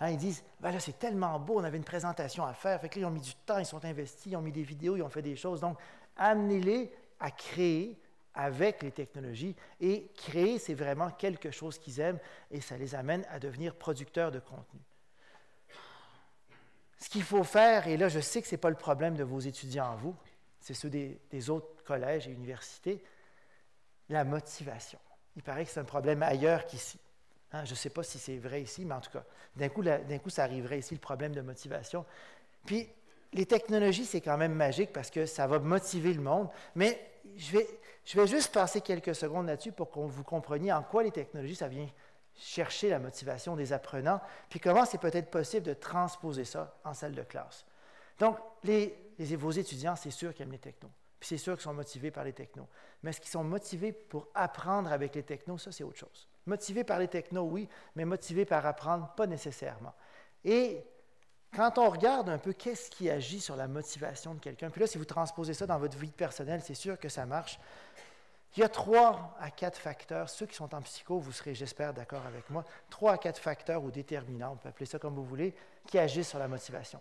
ils disent, là, c'est tellement beau, on avait une présentation à faire, fait que là, ils ont mis du temps, ils sont investis, ils ont mis des vidéos, ils ont fait des choses. Donc, amenez-les à créer avec les technologies, et créer, c'est vraiment quelque chose qu'ils aiment, et ça les amène à devenir producteurs de contenu. Ce qu'il faut faire, et là je sais que ce n'est pas le problème de vos étudiants en vous, c'est ceux des autres collèges et universités, la motivation. Il paraît que c'est un problème ailleurs qu'ici. Hein, je ne sais pas si c'est vrai ici, mais en tout cas, d'un coup, ça arriverait ici, le problème de motivation. Puis, les technologies, c'est quand même magique parce que ça va motiver le monde, mais je vais juste passer quelques secondes là-dessus pour que vous compreniez en quoi les technologies, ça vient chercher la motivation des apprenants, puis comment c'est peut-être possible de transposer ça en salle de classe. Donc, vos étudiants, c'est sûr qu'ils aiment les technos, puis c'est sûr qu'ils sont motivés par les technos. Mais est-ce qu'ils sont motivés pour apprendre avec les technos? Ça, c'est autre chose. Motivés par les technos, oui, mais motivés par apprendre, pas nécessairement. Et quand on regarde un peu qu'est-ce qui agit sur la motivation de quelqu'un, puis là, si vous transposez ça dans votre vie personnelle, c'est sûr que ça marche. Il y a 3 à 4 facteurs. Ceux qui sont en psycho, vous serez, j'espère, d'accord avec moi, 3 à 4 facteurs ou déterminants, on peut appeler ça comme vous voulez, qui agissent sur la motivation.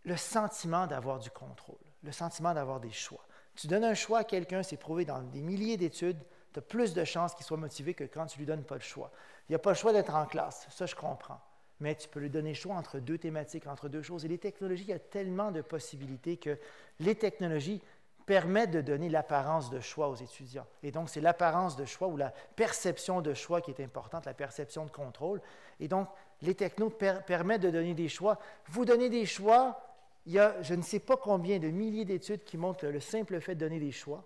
Le sentiment d'avoir du contrôle, le sentiment d'avoir des choix. Tu donnes un choix à quelqu'un, c'est prouvé dans des milliers d'études, tu as plus de chances qu'il soit motivé que quand tu ne lui donnes pas le choix. Il n'y a pas le choix d'être en classe, ça je comprends. Mais tu peux lui donner le choix entre 2 thématiques, entre 2 choses. Et les technologies, il y a tellement de possibilités que les technologies permettent de donner l'apparence de choix aux étudiants. Et donc, c'est l'apparence de choix ou la perception de choix qui est importante, la perception de contrôle. Et donc, les technos permettent de donner des choix. Vous donnez des choix, il y a je ne sais pas combien de milliers d'études qui montrent le simple fait de donner des choix,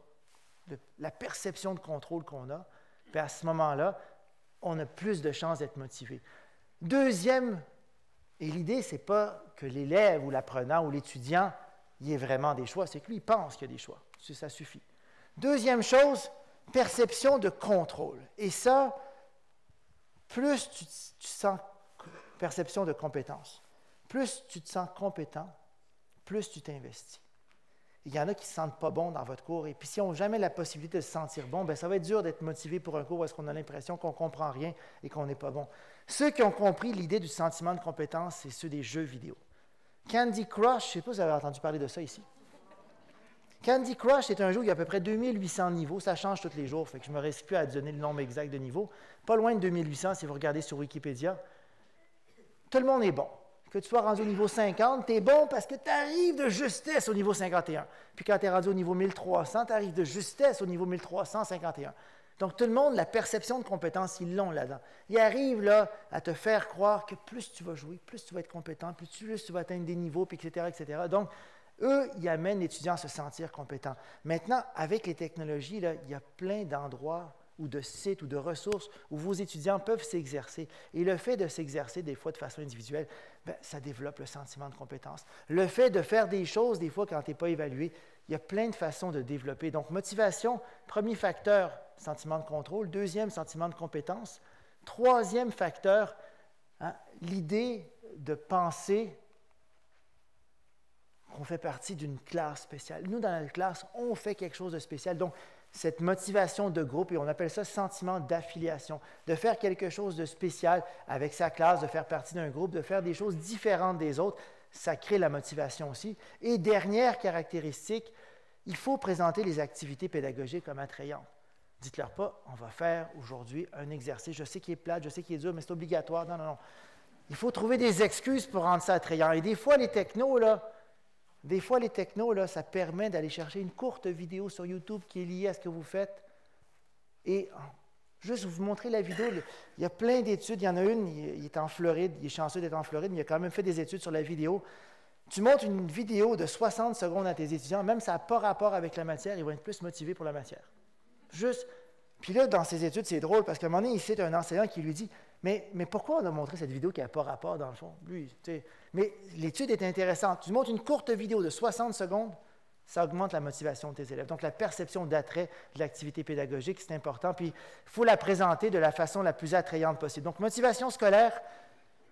la perception de contrôle qu'on a, puis à ce moment-là, on a plus de chances d'être motivé. Deuxième, et l'idée, ce n'est pas que l'élève ou l'apprenant ou l'étudiant y ait vraiment des choix, c'est que lui, il pense qu'il y a des choix. Ça suffit. Deuxième chose, perception de contrôle. Et ça, plus tu sens perception de compétence, plus tu te sens compétent, plus tu t'investis. Il y en a qui ne se sentent pas bons dans votre cours, et puis s'ils n'ont jamais la possibilité de se sentir bon, bien, ça va être dur d'être motivé pour un cours où est-ce qu'on a l'impression qu'on ne comprend rien et qu'on n'est pas bon. Ceux qui ont compris l'idée du sentiment de compétence, c'est ceux des jeux vidéo. Candy Crush, je ne sais pas si vous avez entendu parler de ça ici. Candy Crush, c'est un jeu où il y a à peu près 2800 niveaux, ça change tous les jours, fait que je ne me reste plus à donner le nombre exact de niveaux. Pas loin de 2800 si vous regardez sur Wikipédia. Tout le monde est bon. Que tu sois rendu au niveau 50, tu es bon parce que tu arrives de justesse au niveau 51. Puis quand tu es rendu au niveau 1300, tu arrives de justesse au niveau 1351. Donc tout le monde, la perception de compétence, ils l'ont là-dedans. Ils arrivent là à te faire croire que plus tu vas jouer, plus tu vas être compétent, plus tu vas atteindre des niveaux, puis etc., etc. Donc, eux, ils amènent l'étudiant à se sentir compétent. Maintenant, avec les technologies, là, il y a plein d'endroits ou de sites ou de ressources où vos étudiants peuvent s'exercer. Et le fait de s'exercer des fois de façon individuelle, bien, ça développe le sentiment de compétence. Le fait de faire des choses des fois quand tu n'es pas évalué, il y a plein de façons de développer. Donc, motivation, premier facteur, sentiment de contrôle. Deuxième, sentiment de compétence. Troisième facteur, hein, l'idée de penser qu'on fait partie d'une classe spéciale. Nous, dans la classe, on fait quelque chose de spécial. Donc, cette motivation de groupe, et on appelle ça sentiment d'affiliation, de faire quelque chose de spécial avec sa classe, de faire partie d'un groupe, de faire des choses différentes des autres, ça crée la motivation aussi. Et dernière caractéristique, il faut présenter les activités pédagogiques comme attrayantes. Dites-leur pas, on va faire aujourd'hui un exercice, je sais qu'il est plate, je sais qu'il est dur, mais c'est obligatoire. Non, non, non. Il faut trouver des excuses pour rendre ça attrayant. Et des fois, les technos, ça permet d'aller chercher une courte vidéo sur YouTube qui est liée à ce que vous faites. Et juste vous montrer la vidéo, il y a plein d'études. Il y en a une, il est en Floride, il est chanceux d'être en Floride, mais il a quand même fait des études sur la vidéo. Tu montres une vidéo de 60 secondes à tes étudiants, même si ça n'a pas rapport avec la matière, ils vont être plus motivés pour la matière. Juste. Puis là, dans ces études, c'est drôle, parce qu'à un moment donné, il cite un enseignant qui lui dit « Mais pourquoi on a montré cette vidéo qui n'a pas rapport, dans le fond? » Lui, tu sais, mais l'étude est intéressante. Tu montres une courte vidéo de 60 secondes, ça augmente la motivation de tes élèves. Donc, la perception d'attrait de l'activité pédagogique, c'est important. Puis, il faut la présenter de la façon la plus attrayante possible. Donc, motivation scolaire,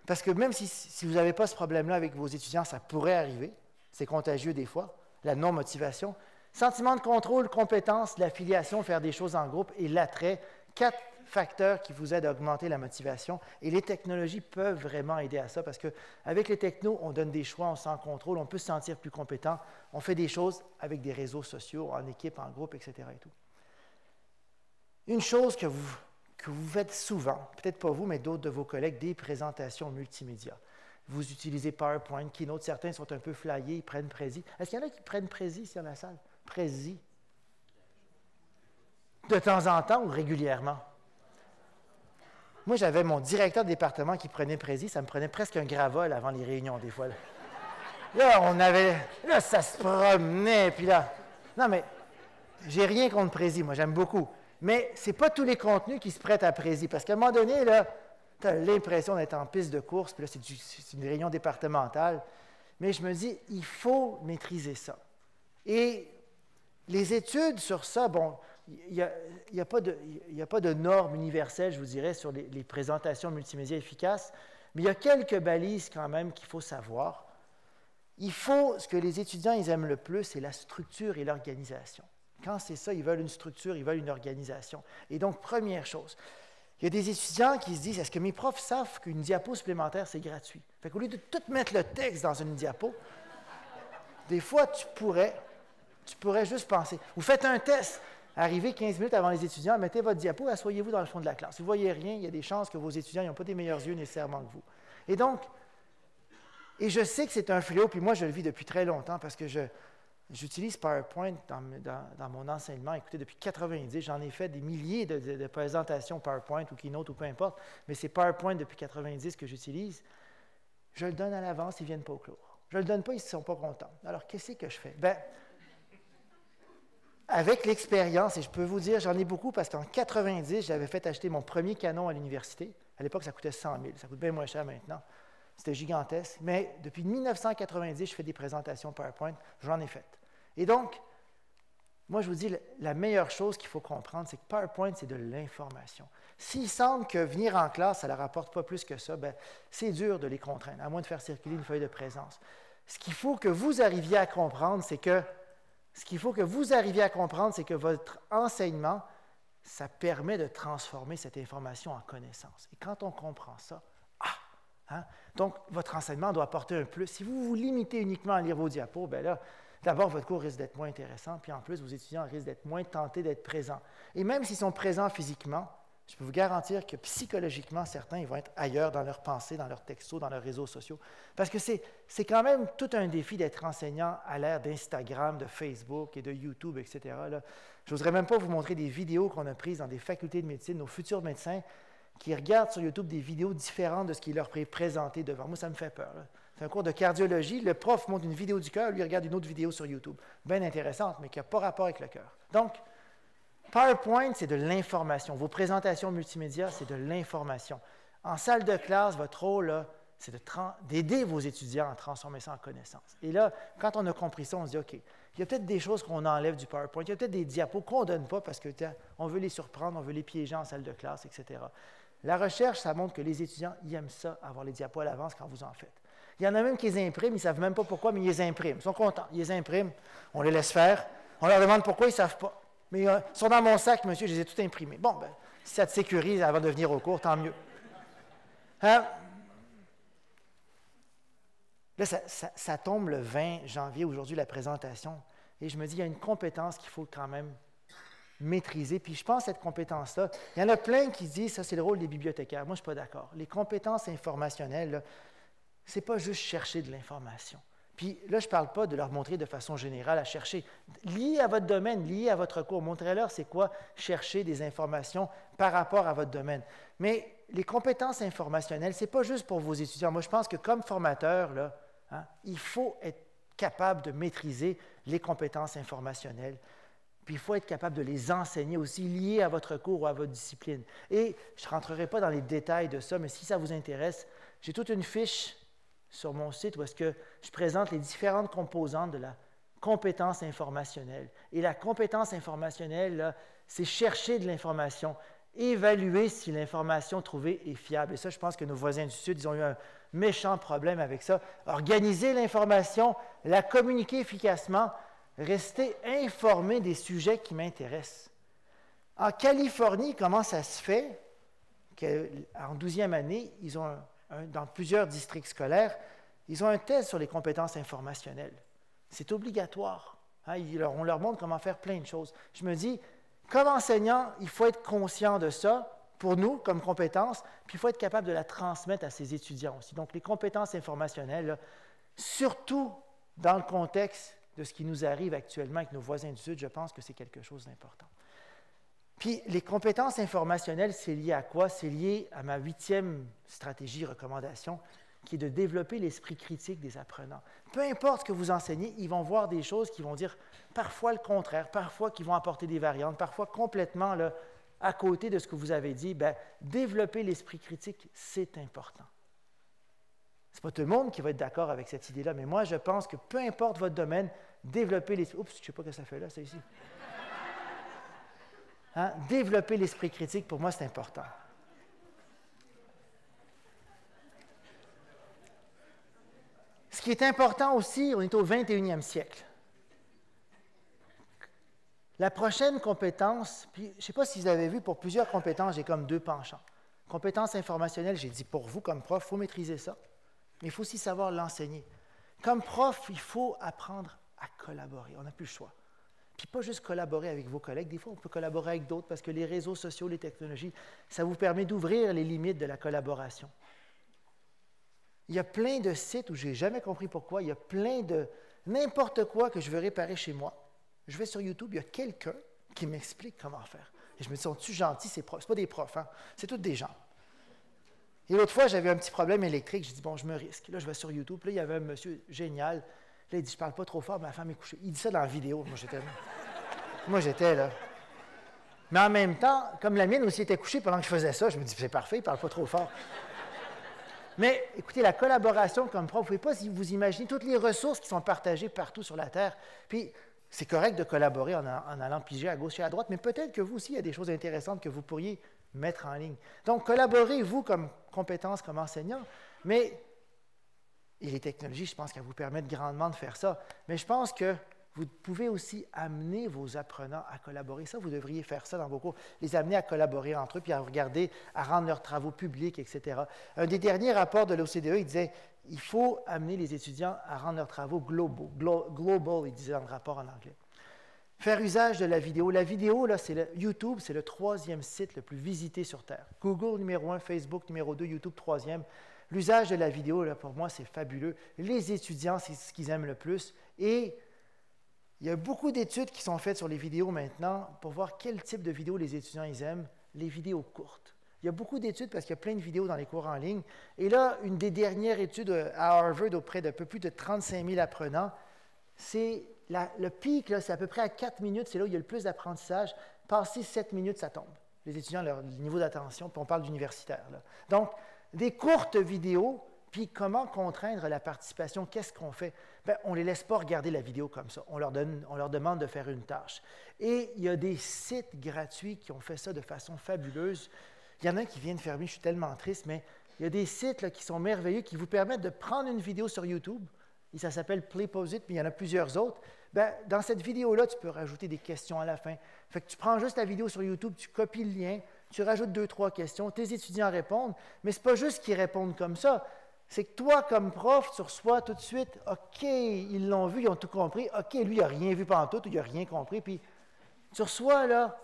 parce que même si vous n'avez pas ce problème-là avec vos étudiants, ça pourrait arriver. C'est contagieux des fois, la non-motivation. Sentiment de contrôle, compétence, l'affiliation, faire des choses en groupe et l'attrait. 4 facteurs qui vous aident à augmenter la motivation. Et les technologies peuvent vraiment aider à ça parce qu'avec les technos, on donne des choix, on se sent en contrôle, on peut se sentir plus compétent. On fait des choses avec des réseaux sociaux, en équipe, en groupe, etc. Et tout. Une chose que vous faites souvent, peut-être pas vous, mais d'autres de vos collègues, des présentations multimédia. Vous utilisez PowerPoint, Keynote, certains sont un peu flyés, ils prennent Prezi. Est-ce qu'il y en a qui prennent Prezi ici dans la salle? Prezi. De temps en temps ou régulièrement? Moi, j'avais mon directeur de département qui prenait prési, ça me prenait presque un gravol avant les réunions, des fois. Là, ça se promenait, puis là... Non, mais j'ai rien contre prési, moi, j'aime beaucoup. Mais ce n'est pas tous les contenus qui se prêtent à prési, parce qu'à un moment donné, là, tu as l'impression d'être en piste de course, puis là, c'est une réunion départementale. Mais je me dis, il faut maîtriser ça. Et les études sur ça, bon, il n'y a pas de normes universelles, je vous dirais, sur les présentations multimédia efficaces, mais il y a quelques balises quand même qu'il faut savoir. Ce que les étudiants ils aiment le plus, c'est la structure et l'organisation. Quand c'est ça, ils veulent une structure, ils veulent une organisation. Et donc, première chose, il y a des étudiants qui se disent, est-ce que mes profs savent qu'une diapo supplémentaire, c'est gratuit? Fait qu'au lieu de tout mettre le texte dans une diapo, des fois, tu pourrais juste penser. Vous faites un test, arrivez 15 minutes avant les étudiants, mettez votre diapo, asseyez-vous dans le fond de la classe. Si vous ne voyez rien, il y a des chances que vos étudiants n'ont pas des meilleurs yeux nécessairement que vous. Et donc, je sais que c'est un fléau, puis moi, je le vis depuis très longtemps parce que j'utilise PowerPoint dans mon enseignement. Écoutez, depuis 90, j'en ai fait des milliers de présentations PowerPoint ou Keynote ou peu importe, mais c'est PowerPoint depuis 90 que j'utilise. Je le donne à l'avance, ils ne viennent pas au cours. Je ne le donne pas, ils ne sont pas contents. Alors, qu'est-ce que je fais? Bien, avec l'expérience, et je peux vous dire, j'en ai beaucoup parce qu'en 90, j'avais fait acheter mon premier Canon à l'université. À l'époque, ça coûtait 100 000. Ça coûte bien moins cher maintenant. C'était gigantesque. Mais depuis 1990, je fais des présentations PowerPoint. J'en ai faites. Et donc, moi, je vous dis, la meilleure chose qu'il faut comprendre, c'est que PowerPoint, c'est de l'information. S'il semble que venir en classe, ça ne leur apporte pas plus que ça, bien, c'est dur de les contraindre, à moins de faire circuler une feuille de présence. Ce qu'il faut que vous arriviez à comprendre, c'est que votre enseignement, ça permet de transformer cette information en connaissance. Et quand on comprend ça, donc, votre enseignement doit apporter un plus. Si vous vous limitez uniquement à lire vos diapos, bien là, d'abord, votre cours risque d'être moins intéressant, puis en plus, vos étudiants risquent d'être moins tentés d'être présents. Et même s'ils sont présents physiquement, je peux vous garantir que psychologiquement, certains, ils vont être ailleurs dans leurs pensées, dans leurs textos, dans leurs réseaux sociaux. Parce que c'est quand même tout un défi d'être enseignant à l'ère d'Instagram, de Facebook et de YouTube, etc. Je n'oserais même pas vous montrer des vidéos qu'on a prises dans des facultés de médecine, nos futurs médecins, qui regardent sur YouTube des vidéos différentes de ce qui leur est présenté devant. Moi, ça me fait peur. C'est un cours de cardiologie. Le prof montre une vidéo du cœur, lui regarde une autre vidéo sur YouTube. Bien intéressante, mais qui n'a pas rapport avec le cœur. Donc, PowerPoint, c'est de l'information. Vos présentations multimédia, c'est de l'information. En salle de classe, votre rôle, là, c'est d'aider vos étudiants à transformer ça en connaissances. Et là, quand on a compris ça, on se dit, OK, il y a peut-être des choses qu'on enlève du PowerPoint, il y a peut-être des diapos qu'on ne donne pas parce qu'on veut les surprendre, on veut les piéger en salle de classe, etc. La recherche, ça montre que les étudiants, ils aiment ça, avoir les diapos à l'avance quand vous en faites. Il y en a même qui les impriment, ils ne savent même pas pourquoi, mais ils les impriment. Ils sont contents, ils les impriment, on les laisse faire, on leur demande pourquoi, ils ne savent pas. Mais ils sont dans mon sac, monsieur, je les ai tous imprimés. Bon, ben, si ça te sécurise avant de venir au cours, tant mieux. Là, ça tombe le 20 janvier, aujourd'hui, la présentation, et je me dis, il y a une compétence qu'il faut quand même maîtriser. Puis je pense que cette compétence-là, il y en a plein qui disent, ça c'est le rôle des bibliothécaires. Moi, je ne suis pas d'accord. Les compétences informationnelles, ce n'est pas juste chercher de l'information. Puis là, je ne parle pas de leur montrer de façon générale à chercher. Lié à votre domaine, lié à votre cours, montrez-leur c'est quoi chercher des informations par rapport à votre domaine. Mais les compétences informationnelles, ce n'est pas juste pour vos étudiants. Moi, je pense que comme formateur, là, il faut être capable de maîtriser les compétences informationnelles. Puis il faut être capable de les enseigner aussi, liées à votre cours ou à votre discipline. Et je ne rentrerai pas dans les détails de ça, mais si ça vous intéresse, j'ai toute une fiche sur mon site où est-ce que je présente les différentes composantes de la compétence informationnelle. Et la compétence informationnelle, c'est chercher de l'information, évaluer si l'information trouvée est fiable. Et ça, je pense que nos voisins du Sud, ils ont eu un méchant problème avec ça. Organiser l'information, la communiquer efficacement, rester informé des sujets qui m'intéressent. En Californie, comment ça se fait qu'en 12e année, ils ont dans plusieurs districts scolaires, ils ont un test sur les compétences informationnelles. C'est obligatoire. On leur montre comment faire plein de choses. Je me dis, comme enseignant, il faut être conscient de ça, pour nous, comme compétence, puis il faut être capable de la transmettre à ses étudiants aussi. Donc, les compétences informationnelles, là, surtout dans le contexte de ce qui nous arrive actuellement avec nos voisins du Sud, je pense que c'est quelque chose d'important. Puis les compétences informationnelles, c'est lié à quoi? C'est lié à ma 8e stratégie, recommandation, qui est de développer l'esprit critique des apprenants. Peu importe ce que vous enseignez, ils vont voir des choses qui vont dire parfois le contraire, parfois qui vont apporter des variantes, parfois complètement là, à côté de ce que vous avez dit. Bien, développer l'esprit critique, c'est important. Ce n'est pas tout le monde qui va être d'accord avec cette idée-là, mais moi, je pense que peu importe votre domaine, développer l'esprit... Oups, je ne sais pas ce que ça fait là, ça ici. Hein? Développer l'esprit critique, pour moi, c'est important. Ce qui est important aussi, on est au 21e siècle. La prochaine compétence, puis je ne sais pas si vous avez vu, pour plusieurs compétences, j'ai comme 2 penchants. Compétences informationnelles, j'ai dit pour vous, comme prof, il faut maîtriser ça, mais il faut aussi savoir l'enseigner. Comme prof, il faut apprendre à collaborer, on n'a plus le choix. Puis pas juste collaborer avec vos collègues, des fois on peut collaborer avec d'autres parce que les réseaux sociaux, les technologies, ça vous permet d'ouvrir les limites de la collaboration. Il y a plein de sites où je n'ai jamais compris pourquoi, il y a plein de n'importe quoi que je veux réparer chez moi. Je vais sur YouTube, il y a quelqu'un qui m'explique comment faire. Et je me dis, sont-ils gentils, ces profs? Ce pas des profs, hein? C'est tous des gens. Et l'autre fois, j'avais un petit problème électrique, je dis, bon, je me risque. Là, je vais sur YouTube, là, il y avait un monsieur génial. Là, il dit, je ne parle pas trop fort, ma femme est couchée. Il dit ça dans la vidéo. Moi, j'étais là. Mais en même temps, comme la mienne aussi était couchée pendant que je faisais ça, je me dis, c'est parfait, il ne parle pas trop fort. Mais écoutez, la collaboration comme prof, vous ne pouvez pas vous imaginer toutes les ressources qui sont partagées partout sur la Terre. Puis, c'est correct de collaborer en allant piger à gauche et à droite, mais peut-être que vous aussi, il y a des choses intéressantes que vous pourriez mettre en ligne. Donc, collaborez, vous, comme compétence, comme enseignant, mais, et les technologies, je pense qu'elles vous permettent grandement de faire ça, mais je pense que vous pouvez aussi amener vos apprenants à collaborer. Ça, vous devriez faire ça dans vos cours, les amener à collaborer entre eux, puis à regarder, à rendre leurs travaux publics, etc. Un des derniers rapports de l'OCDE, il disait, il faut amener les étudiants à rendre leurs travaux global, il disait dans le rapport en anglais. Faire usage de la vidéo. La vidéo, là, YouTube, c'est le 3e site le plus visité sur Terre. Google, numéro 1, Facebook, numéro 2, YouTube, 3e. L'usage de la vidéo, là, pour moi, c'est fabuleux. Les étudiants, c'est ce qu'ils aiment le plus. Et il y a beaucoup d'études qui sont faites sur les vidéos maintenant pour voir quel type de vidéos les étudiants ils aiment, les vidéos courtes. Il y a beaucoup d'études parce qu'il y a plein de vidéos dans les cours en ligne. Et là, une des dernières études à Harvard auprès d'un peu plus de 35 000 apprenants, c'est le pic, c'est à peu près à 4 minutes, c'est là où il y a le plus d'apprentissage. Passé 7 minutes, ça tombe. Les étudiants, leur niveau d'attention, puis on parle d'universitaires. Donc, des courtes vidéos. Puis comment contraindre la participation? Qu'est-ce qu'on fait? Bien, on ne les laisse pas regarder la vidéo comme ça. On leur demande de faire une tâche. Et il y a des sites gratuits qui ont fait ça de façon fabuleuse. Il y en a un qui vient de fermer, je suis tellement triste, mais il y a des sites là, qui sont merveilleux, qui vous permettent de prendre une vidéo sur YouTube, et ça s'appelle Play Pause It, puis il y en a plusieurs autres. Bien, dans cette vidéo-là, tu peux rajouter des questions à la fin. Fait que tu prends juste la vidéo sur YouTube, tu copies le lien, tu rajoutes 2-3 questions, tes étudiants répondent, mais ce n'est pas juste qu'ils répondent comme ça. C'est que toi, comme prof, tu reçois tout de suite, OK, ils l'ont vu, ils ont tout compris. OK, lui, il n'a rien vu pantoute, ou il n'a rien compris. Puis, tu reçois, là,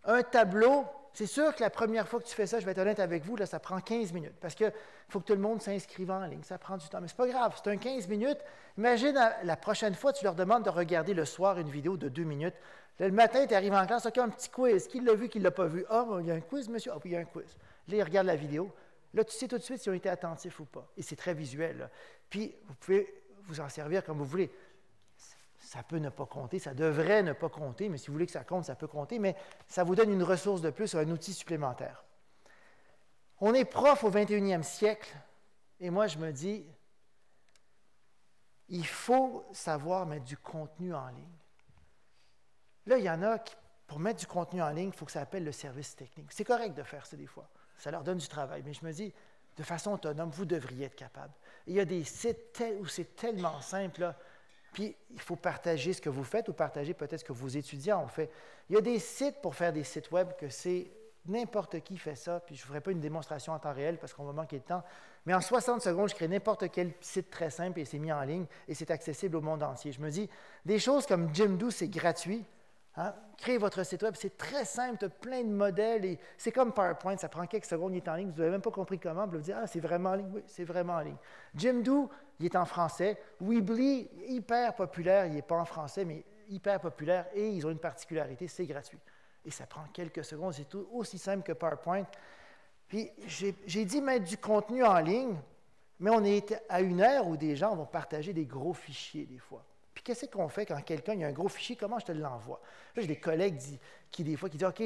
un tableau. C'est sûr que la première fois que tu fais ça, je vais être honnête avec vous, là, ça prend 15 minutes. Parce qu'il faut que tout le monde s'inscrive en ligne. Ça prend du temps. Mais ce n'est pas grave, c'est un 15 minutes. Imagine, la prochaine fois, tu leur demandes de regarder le soir une vidéo de 2 minutes. Là, le matin, tu arrives en classe, OK, un petit quiz. Qui l'a vu, qui ne l'a pas vu? Ah, il y a un quiz, monsieur? Ah, oui, il y a un quiz. Là, ils regardent la vidéo. Là, tu sais tout de suite s'ils ont été attentifs ou pas. Et c'est très visuel. Là. Puis, vous pouvez vous en servir comme vous voulez. Ça peut ne pas compter, ça devrait ne pas compter, mais si vous voulez que ça compte, ça peut compter, mais ça vous donne une ressource de plus, un outil supplémentaire. On est prof au 21e siècle, et moi, je me dis, il faut savoir mettre du contenu en ligne. Là, il y en a qui, pour mettre du contenu en ligne, il faut que ça appelle le service technique. C'est correct de faire ça des fois. Ça leur donne du travail. Mais je me dis, de façon autonome, vous devriez être capable. Et il y a des sites où c'est tellement simple, là. Puis il faut partager ce que vous faites ou partager peut-être ce que vos étudiants ont fait. Il y a des sites pour faire des sites web que c'est n'importe qui fait ça. Puis je ne ferai pas une démonstration en temps réel parce qu'on va manquer de temps. Mais en 60 secondes, je crée n'importe quel site très simple et c'est mis en ligne et c'est accessible au monde entier. Je me dis, des choses comme Jimdo, c'est gratuit. Hein? Créez votre site web, c'est très simple, tu as plein de modèles, et c'est comme PowerPoint, ça prend quelques secondes, il est en ligne, vous n'avez même pas compris comment, vous vous dites, ah, c'est vraiment en ligne, oui, c'est vraiment en ligne. Jimdo, il est en français, Weebly, hyper populaire, il n'est pas en français, mais hyper populaire, et ils ont une particularité, c'est gratuit. Et ça prend quelques secondes, c'est tout aussi simple que PowerPoint. Puis j'ai dit mettre du contenu en ligne, mais on est à une ère où des gens vont partager des gros fichiers des fois. Puis qu'est-ce qu'on fait quand quelqu'un, il y a un gros fichier, comment je te l'envoie? Là, j'ai des collègues qui disent, OK,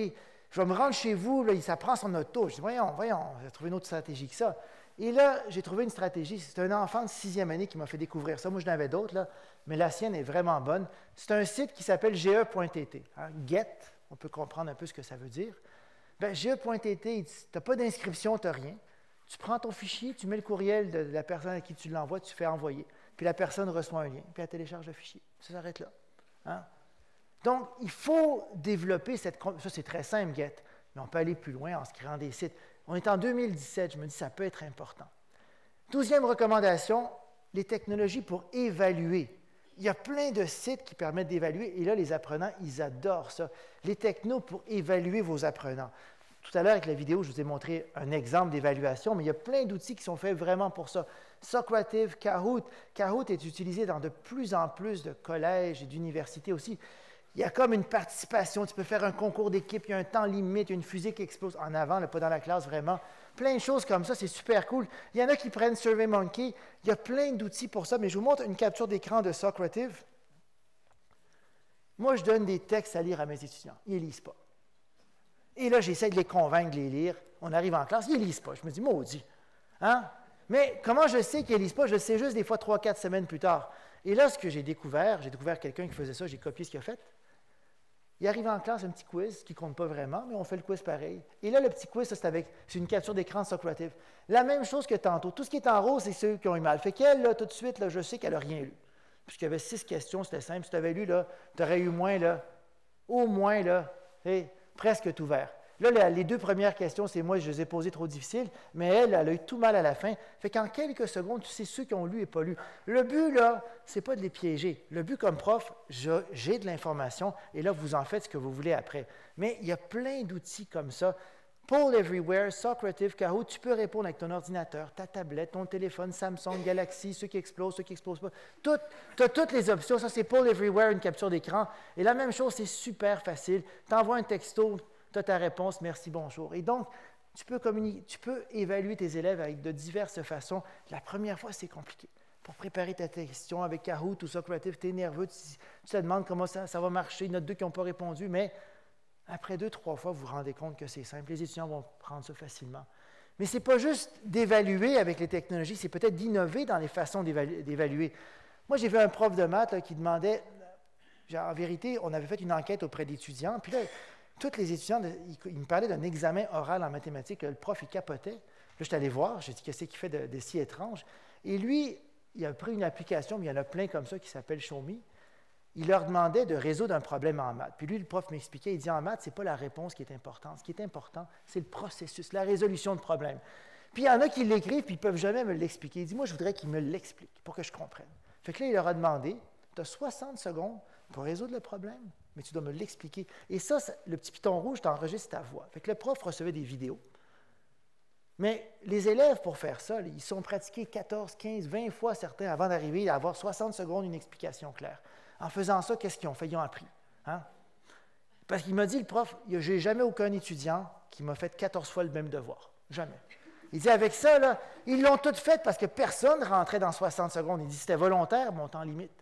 je vais me rendre chez vous, là, ça prend son auto. Je dis, voyons, j'ai trouvé une autre stratégie que ça. Et là, j'ai trouvé une stratégie. C'est un enfant de 6e année qui m'a fait découvrir ça. Moi, je n'avais d'autres, là, mais la sienne est vraiment bonne. C'est un site qui s'appelle ge.tt. Hein, Get, on peut comprendre un peu ce que ça veut dire. Bien, ge.tt, tu n'as pas d'inscription, tu n'as rien. Tu prends ton fichier, tu mets le courriel de la personne à qui tu l'envoies, tu fais envoyer. Puis la personne reçoit un lien, puis elle télécharge le fichier. Ça s'arrête là. Hein? Donc, il faut développer cette... Ça, c'est très simple, Get, mais on peut aller plus loin en se créant des sites. On est en 2017, je me dis ça peut être important. 12e recommandation, les technologies pour évaluer. Il y a plein de sites qui permettent d'évaluer, et là, les apprenants, ils adorent ça. Les technos pour évaluer vos apprenants. Tout à l'heure, avec la vidéo, je vous ai montré un exemple d'évaluation, mais il y a plein d'outils qui sont faits vraiment pour ça. Socrative, Kahoot. Kahoot est utilisé dans de plus en plus de collèges et d'universités aussi. Il y a comme une participation. Tu peux faire un concours d'équipe, il y a un temps limite, il y a une fusée qui explose en avant, là, pas dans la classe vraiment. Plein de choses comme ça, c'est super cool. Il y en a qui prennent SurveyMonkey. Il y a plein d'outils pour ça, mais je vous montre une capture d'écran de Socrative. Moi, je donne des textes à lire à mes étudiants. Ils ne lisent pas. Et là, j'essaie de les convaincre de les lire. On arrive en classe, ils ne lisent pas. Je me dis, maudit. Hein? Mais comment je sais qu'ils ne lisent pas? Je le sais juste des fois 3-4 semaines plus tard. Et là, ce que j'ai découvert quelqu'un qui faisait ça, j'ai copié ce qu'il a fait. Il arrive en classe un petit quiz qui ne compte pas vraiment, mais on fait le quiz pareil. Et là, le petit quiz, ça, c'est une capture d'écran de Socrative. La même chose que tantôt. Tout ce qui est en rose, c'est ceux qui ont eu mal. Fait qu'elle, là, tout de suite, là, je sais qu'elle n'a rien lu. Puisqu'il y avait 6 questions, c'était simple. Si tu avais lu, tu aurais eu moins, là, au moins, là, presque tout vert. Là, les 2 premières questions, c'est moi, je les ai posées trop difficiles, mais elle a eu tout mal à la fin. Fait qu'en quelques secondes, tu sais ceux qui ont lu et pas lu. Le but, là, c'est pas de les piéger. Le but, comme prof, j'ai de l'information, et là, vous en faites ce que vous voulez après. Mais il y a plein d'outils comme ça. Poll Everywhere, Socrative, Kahoot, tu peux répondre avec ton ordinateur, ta tablette, ton téléphone, Samsung, Galaxy, ceux qui explosent pas. Tu as toutes les options. Ça, c'est Poll Everywhere, une capture d'écran. Et la même chose, c'est super facile. Tu envoies un texto, tu as ta réponse, merci, bonjour. Et donc, tu peux communiquer, tu peux évaluer tes élèves avec de diverses façons. La première fois, c'est compliqué. Pour préparer ta question avec Kahoot ou Socrative, tu es nerveux, tu te demandes comment ça va marcher. Il y en a 2 qui n'ont pas répondu, mais après 2-3 fois, vous vous rendez compte que c'est simple. Les étudiants vont prendre ça facilement. Mais ce n'est pas juste d'évaluer avec les technologies, c'est peut-être d'innover dans les façons d'évaluer. Moi, j'ai vu un prof de maths là, qui demandait, en vérité, on avait fait une enquête auprès d'étudiants, puis là, tous les étudiants, ils me parlaient d'un examen oral en mathématiques, le prof, il capotait. Là, je suis allé voir, j'ai dit, qu'est-ce qu'il fait de si étrange? Et lui, il a pris une application, mais il y en a plein comme ça, qui s'appelle Show Me. Il leur demandait de résoudre un problème en maths. Puis lui, le prof m'expliquait, il dit, en maths, ce n'est pas la réponse qui est importante. Ce qui est important, c'est le processus, la résolution de problème. Puis il y en a qui l'écrivent, puis ils ne peuvent jamais me l'expliquer. Il dit, moi, je voudrais qu'il me l'explique pour que je comprenne. Fait que là, il leur a demandé, tu as 60 secondes pour résoudre le problème, mais tu dois me l'expliquer. Et ça, le petit piton rouge t'enregistre ta voix. Fait que le prof recevait des vidéos. Mais les élèves, pour faire ça, ils sont pratiqués 14, 15, 20 fois certains avant d'arriver à avoir 60 secondes une explication claire. En faisant ça, qu'est-ce qu'ils ont fait? Ils ont appris. Hein? Parce qu'il m'a dit, le prof, je n'ai jamais aucun étudiant qui m'a fait 14 fois le même devoir. Jamais. Il dit, avec ça, là, ils l'ont tout fait parce que personne ne rentrait dans 60 secondes. Il dit, c'était volontaire, mon temps limite.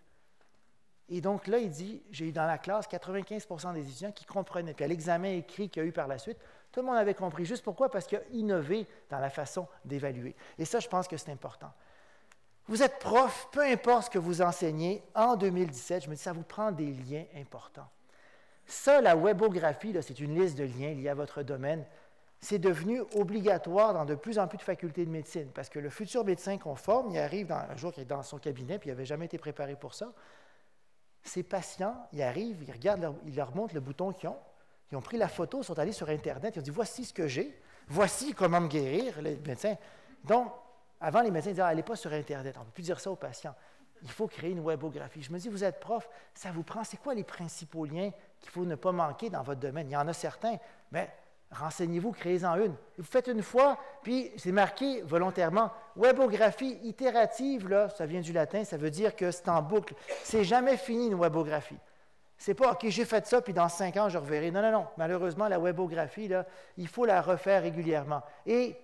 Et donc là, il dit, j'ai eu dans la classe 95% des étudiants qui comprenaient. Puis à l'examen écrit qu'il y a eu par la suite, tout le monde avait compris. Juste pourquoi? Parce qu'il a innové dans la façon d'évaluer. Et ça, je pense que c'est important. Vous êtes prof, peu importe ce que vous enseignez, en 2017, je me dis, ça vous prend des liens importants. Ça, la webographie, c'est une liste de liens liés à votre domaine. C'est devenu obligatoire dans de plus en plus de facultés de médecine, parce que le futur médecin qu'on forme, il arrive un jour qu'il est dans son cabinet, puis il n'avait jamais été préparé pour ça. Ces patients, ils arrivent, ils regardent, ils leur montrent le bouton qu'ils ont. Ils ont pris la photo, ils sont allés sur Internet, ils ont dit, voici ce que j'ai, voici comment me guérir, les médecins. Donc, avant, les médecins disaient, allez pas sur Internet, on ne peut plus dire ça aux patients. Il faut créer une webographie. Je me dis, vous êtes prof, ça vous prend, c'est quoi les principaux liens qu'il faut ne pas manquer dans votre domaine? Il y en a certains, mais renseignez-vous, créez-en une. Vous faites une fois, puis c'est marqué volontairement, webographie itérative, là, ça vient du latin, ça veut dire que c'est en boucle. C'est jamais fini une webographie. C'est pas, OK, j'ai fait ça, puis dans 5 ans, je reverrai. Non, non, non. Malheureusement, la webographie, là, il faut la refaire régulièrement. Et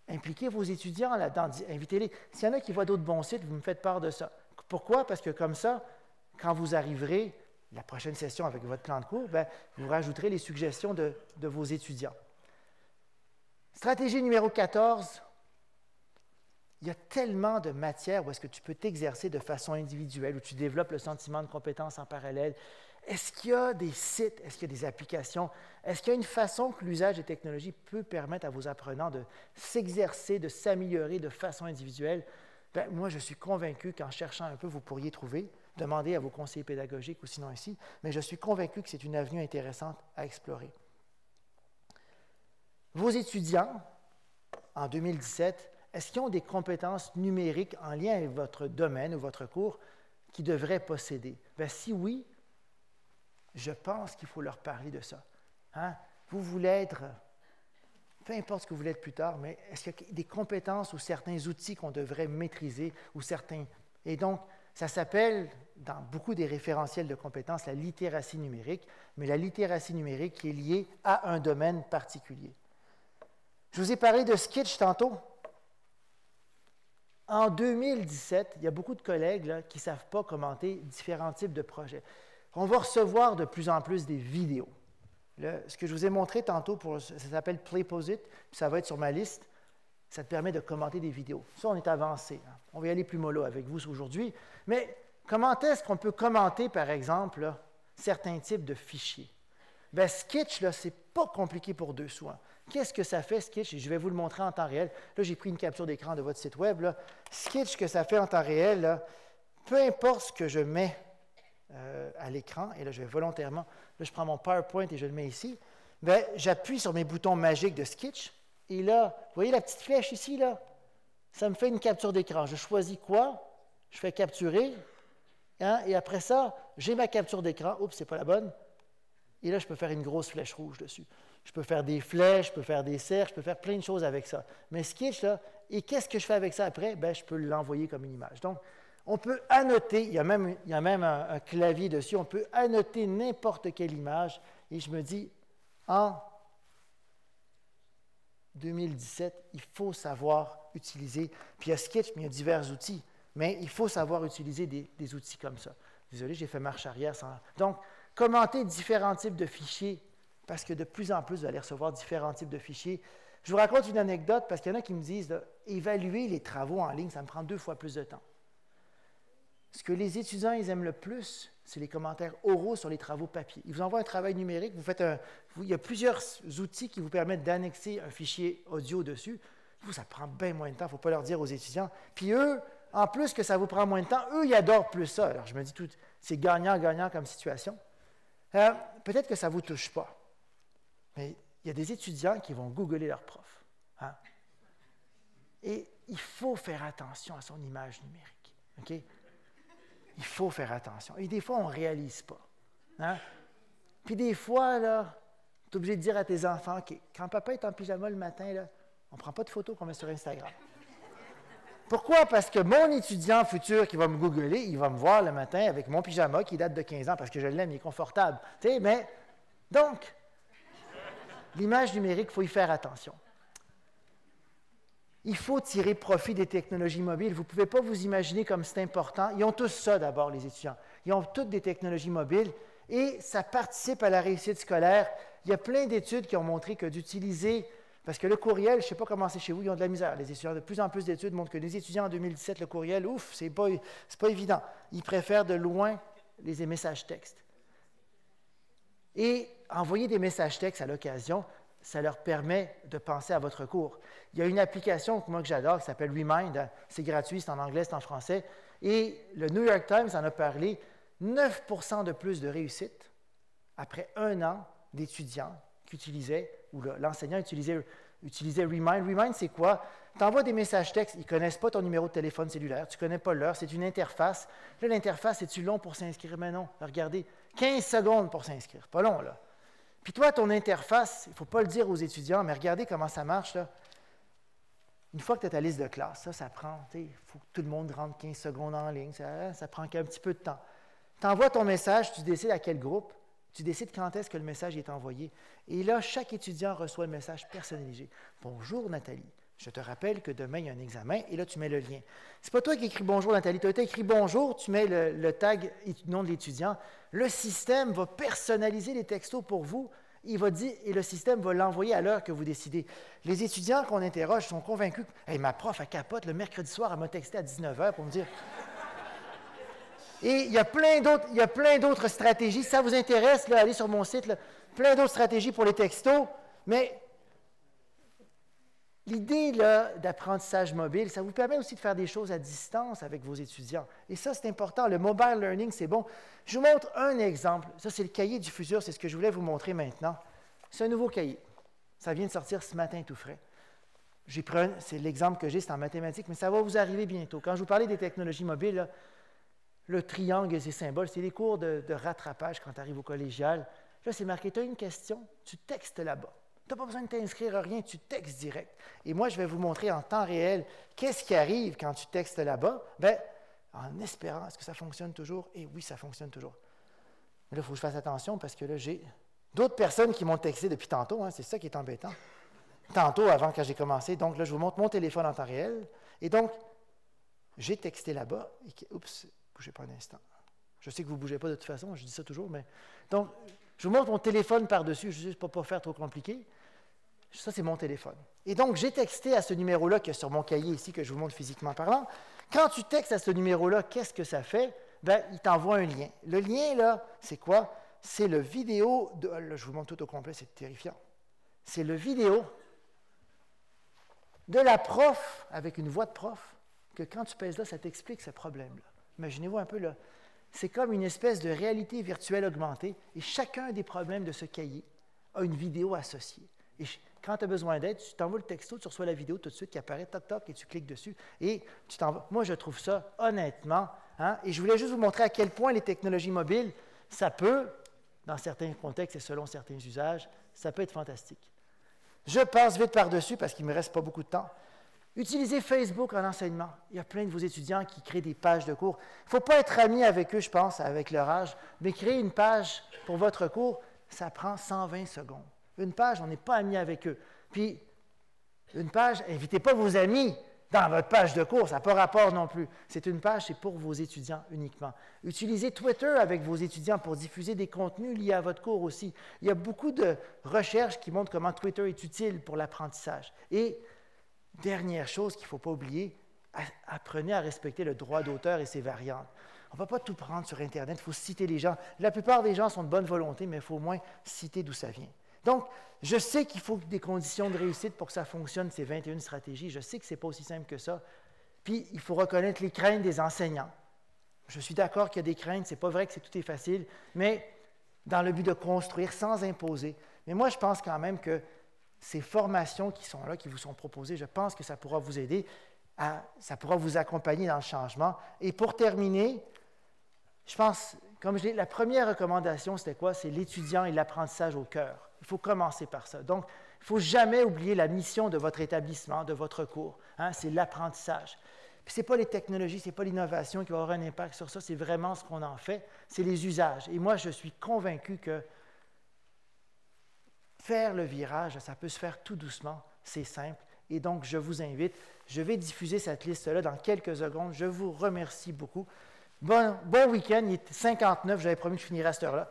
impliquez vos étudiants là-dedans. Invitez-les. S'il y en a qui voient d'autres bons sites, vous me faites part de ça. Pourquoi? Parce que comme ça, quand vous arriverez, la prochaine session avec votre plan de cours, bien, vous rajouterez les suggestions de vos étudiants. Stratégie numéro 14. Il y a tellement de matières où est-ce que tu peux t'exercer de façon individuelle, où tu développes le sentiment de compétence en parallèle. Est-ce qu'il y a des sites, est-ce qu'il y a des applications, est-ce qu'il y a une façon que l'usage des technologies peut permettre à vos apprenants de s'exercer, de s'améliorer de façon individuelle? Bien, moi, je suis convaincu qu'en cherchant un peu, vous pourriez trouver. Demandez à vos conseillers pédagogiques ou sinon ici, mais je suis convaincu que c'est une avenue intéressante à explorer. Vos étudiants, en 2017, est-ce qu'ils ont des compétences numériques en lien avec votre domaine ou votre cours qu'ils devraient posséder? Bien, si oui, je pense qu'il faut leur parler de ça. Hein? Vous voulez être, peu importe ce que vous voulez être plus tard, mais est-ce qu'il y a des compétences ou certains outils qu'on devrait maîtriser ou certains... Et donc, ça s'appelle, dans beaucoup des référentiels de compétences, la littératie numérique, mais la littératie numérique qui est liée à un domaine particulier. Je vous ai parlé de Sketch tantôt. En 2017, il y a beaucoup de collègues là, qui ne savent pas commenter différents types de projets. On va recevoir de plus en plus des vidéos. Ce que je vous ai montré tantôt, ça s'appelle Playposit, puis ça va être sur ma liste. Ça te permet de commenter des vidéos. Ça, on est avancé. Hein. On va y aller plus mollo avec vous aujourd'hui. Mais comment est-ce qu'on peut commenter, par exemple, là, certains types de fichiers? Bien, Sketch, ce n'est pas compliqué pour deux sous. Hein. Qu'est-ce que ça fait, Sketch? Et je vais vous le montrer en temps réel. Là, j'ai pris une capture d'écran de votre site web. Là. Sketch, ce que ça fait en temps réel, là, peu importe ce que je mets à l'écran, et là, je vais volontairement, là, je prends mon PowerPoint et je le mets ici, bien, j'appuie sur mes boutons magiques de Sketch, et là, vous voyez la petite flèche ici, là? Ça me fait une capture d'écran. Je choisis quoi? Je fais capturer, hein, et après ça, j'ai ma capture d'écran. Oups, c'est pas la bonne. Et là, je peux faire une grosse flèche rouge dessus. Je peux faire des flèches, je peux faire des cercles, je peux faire plein de choses avec ça. Mais Sketch, là, et qu'est-ce que je fais avec ça après? Bien, je peux l'envoyer comme une image. Donc, on peut annoter, il y a même un clavier dessus, on peut annoter n'importe quelle image. Et je me dis, en 2017, il faut savoir utiliser, puis il y a Sketch, mais il y a divers outils, mais il faut savoir utiliser des outils comme ça. Désolé, j'ai fait marche arrière. Donc, commenter différents types de fichiers, parce que de plus en plus, vous allez recevoir différents types de fichiers. Je vous raconte une anecdote, parce qu'il y en a qui me disent, là, évaluer les travaux en ligne, ça me prend 2 fois plus de temps. Ce que les étudiants ils aiment le plus, c'est les commentaires oraux sur les travaux papier. Ils vous envoient un travail numérique, il y a plusieurs outils qui vous permettent d'annexer un fichier audio dessus. Vous, ça prend bien moins de temps, il ne faut pas leur dire aux étudiants. Puis eux, en plus que ça vous prend moins de temps, eux, ils adorent plus ça. Alors je me dis, c'est gagnant-gagnant comme situation. Peut-être que ça ne vous touche pas, mais il y a des étudiants qui vont googler leur prof. Hein? Et il faut faire attention à son image numérique. OK? Il faut faire attention. Et des fois, on ne réalise pas. Hein? Puis des fois, là, tu es obligé de dire à tes enfants, OK, quand papa est en pyjama le matin, là, on ne prend pas de photos qu'on met sur Instagram. Pourquoi? Parce que mon étudiant futur qui va me googler, il va me voir le matin avec mon pyjama qui date de 15 ans parce que je l'aime, il est confortable. Tu sais, mais, donc, l'image numérique, il faut y faire attention. Il faut tirer profit des technologies mobiles. Vous ne pouvez pas vous imaginer comme c'est important. Ils ont tous ça d'abord, les étudiants. Ils ont toutes des technologies mobiles et ça participe à la réussite scolaire. Il y a plein d'études qui ont montré que d'utiliser, parce que le courriel, je ne sais pas comment c'est chez vous, ils ont de la misère. Les étudiants, de plus en plus d'études montrent que les étudiants en 2017, le courriel, ouf, c'est pas évident. Ils préfèrent de loin les messages textes. Et envoyer des messages textes à l'occasion, ça leur permet de penser à votre cours. Il y a une application que j'adore qui s'appelle Remind. C'est gratuit, c'est en anglais, c'est en français. Et le New York Times en a parlé. 9% de plus de réussite après 1 an d'étudiants qui utilisaient, ou l'enseignant utilisait Remind. Remind, c'est quoi? Tu envoies des messages textes, ils ne connaissent pas ton numéro de téléphone cellulaire, tu ne connais pas l'heure, c'est une interface. Là, l'interface, est-tu long pour s'inscrire? Mais non, regardez, 15 secondes pour s'inscrire, pas long, là. Puis toi, ton interface, il ne faut pas le dire aux étudiants, mais regardez comment ça marche, là. Une fois que tu as ta liste de classe, ça prend, il faut que tout le monde rentre 15 secondes en ligne, ça prend qu'un petit peu de temps. Tu envoies ton message, tu décides à quel groupe, tu décides quand est-ce que le message est envoyé. Et là, chaque étudiant reçoit le message personnalisé. Bonjour Nathalie, je te rappelle que demain, il y a un examen, et là, tu mets le lien. C'est pas toi qui écris bonjour Nathalie, tu as écrit bonjour, tu mets le tag nom de l'étudiant. Le système va personnaliser les textos pour vous. Il va dire, et le système va l'envoyer à l'heure que vous décidez. Les étudiants qu'on interroge sont convaincus que hey, ma prof, elle capote, le mercredi soir, elle m'a texté à 19h pour me dire. Et il y a plein d'autres stratégies. Si ça vous intéresse, là, allez sur mon site, là, plein d'autres stratégies pour les textos. Mais l'idée d'apprentissage mobile, ça vous permet aussi de faire des choses à distance avec vos étudiants. Et ça, c'est important. Le mobile learning, c'est bon. Je vous montre un exemple. Ça, c'est le cahier du futur. C'est ce que je voulais vous montrer maintenant. C'est un nouveau cahier. Ça vient de sortir ce matin tout frais. C'est l'exemple que j'ai, c'est en mathématiques, mais ça va vous arriver bientôt. Quand je vous parlais des technologies mobiles, là, le triangle et ses symboles, c'est les cours de rattrapage quand tu arrives au collégial. Là, c'est marqué, tu as une question, tu textes là-bas. Tu n'as pas besoin de t'inscrire à rien, tu textes direct. Et moi, je vais vous montrer en temps réel qu'est-ce qui arrive quand tu textes là-bas. Bien, en espérant, est-ce que ça fonctionne toujours? Et oui, ça fonctionne toujours. Mais là, il faut que je fasse attention parce que là, j'ai d'autres personnes qui m'ont texté depuis tantôt. Hein, c'est ça qui est embêtant. Tantôt, avant, quand j'ai commencé. Donc là, je vous montre mon téléphone en temps réel. Et donc, j'ai texté là-bas. Oups, ne bougez pas un instant. Je sais que vous ne bougez pas de toute façon, je dis ça toujours, mais... Donc, je vous montre mon téléphone par-dessus, juste pour ne pas faire trop compliqué. Ça, c'est mon téléphone. Et donc, j'ai texté à ce numéro-là, qui est sur mon cahier ici, que je vous montre physiquement parlant. Quand tu textes à ce numéro-là, qu'est-ce que ça fait? Bien, il t'envoie un lien. Le lien, là, c'est quoi? C'est le vidéo de... Là, je vous montre tout au complet, c'est terrifiant. C'est le vidéo de la prof, avec une voix de prof, que quand tu pèses là, ça t'explique ce problème-là. Imaginez-vous un peu, là. C'est comme une espèce de réalité virtuelle augmentée, et chacun des problèmes de ce cahier a une vidéo associée. Et quand tu as besoin d'aide, tu t'envoies le texto, tu reçois la vidéo tout de suite qui apparaît, toc, toc, et tu cliques dessus, et tu t'envoies. Moi, je trouve ça, honnêtement, hein, et je voulais juste vous montrer à quel point les technologies mobiles, ça peut, dans certains contextes et selon certains usages, ça peut être fantastique. Je passe vite par-dessus parce qu'il ne me reste pas beaucoup de temps. Utilisez Facebook en enseignement. Il y a plein de vos étudiants qui créent des pages de cours. Il ne faut pas être ami avec eux, je pense, avec leur âge, mais créer une page pour votre cours, ça prend 120 secondes. Une page, on n'est pas ami avec eux. Puis, une page, invitez pas vos amis dans votre page de cours, ça n'a pas rapport non plus. C'est une page, c'est pour vos étudiants uniquement. Utilisez Twitter avec vos étudiants pour diffuser des contenus liés à votre cours aussi. Il y a beaucoup de recherches qui montrent comment Twitter est utile pour l'apprentissage. Et dernière chose qu'il ne faut pas oublier, apprenez à respecter le droit d'auteur et ses variantes. On ne va pas tout prendre sur Internet, il faut citer les gens. La plupart des gens sont de bonne volonté, mais il faut au moins citer d'où ça vient. Donc, je sais qu'il faut des conditions de réussite pour que ça fonctionne, ces 21 stratégies. Je sais que ce n'est pas aussi simple que ça. Puis, il faut reconnaître les craintes des enseignants. Je suis d'accord qu'il y a des craintes, ce n'est pas vrai que tout est facile, mais dans le but de construire sans imposer. Mais moi, je pense quand même que ces formations qui sont là, qui vous sont proposées, je pense que ça pourra vous aider, ça pourra vous accompagner dans le changement. Et pour terminer, je pense, comme je l'ai, la première recommandation, c'était quoi? C'est l'étudiant et l'apprentissage au cœur. Il faut commencer par ça. Donc, il ne faut jamais oublier la mission de votre établissement, de votre cours. Hein? C'est l'apprentissage. Puis ce n'est pas les technologies, ce n'est pas l'innovation qui va avoir un impact sur ça, c'est vraiment ce qu'on en fait, c'est les usages. Et moi, je suis convaincu que faire le virage, ça peut se faire tout doucement, c'est simple. Et donc, je vous invite, je vais diffuser cette liste-là dans quelques secondes. Je vous remercie beaucoup. Bon week-end, il est 59, j'avais promis que je finirais à cette heure-là.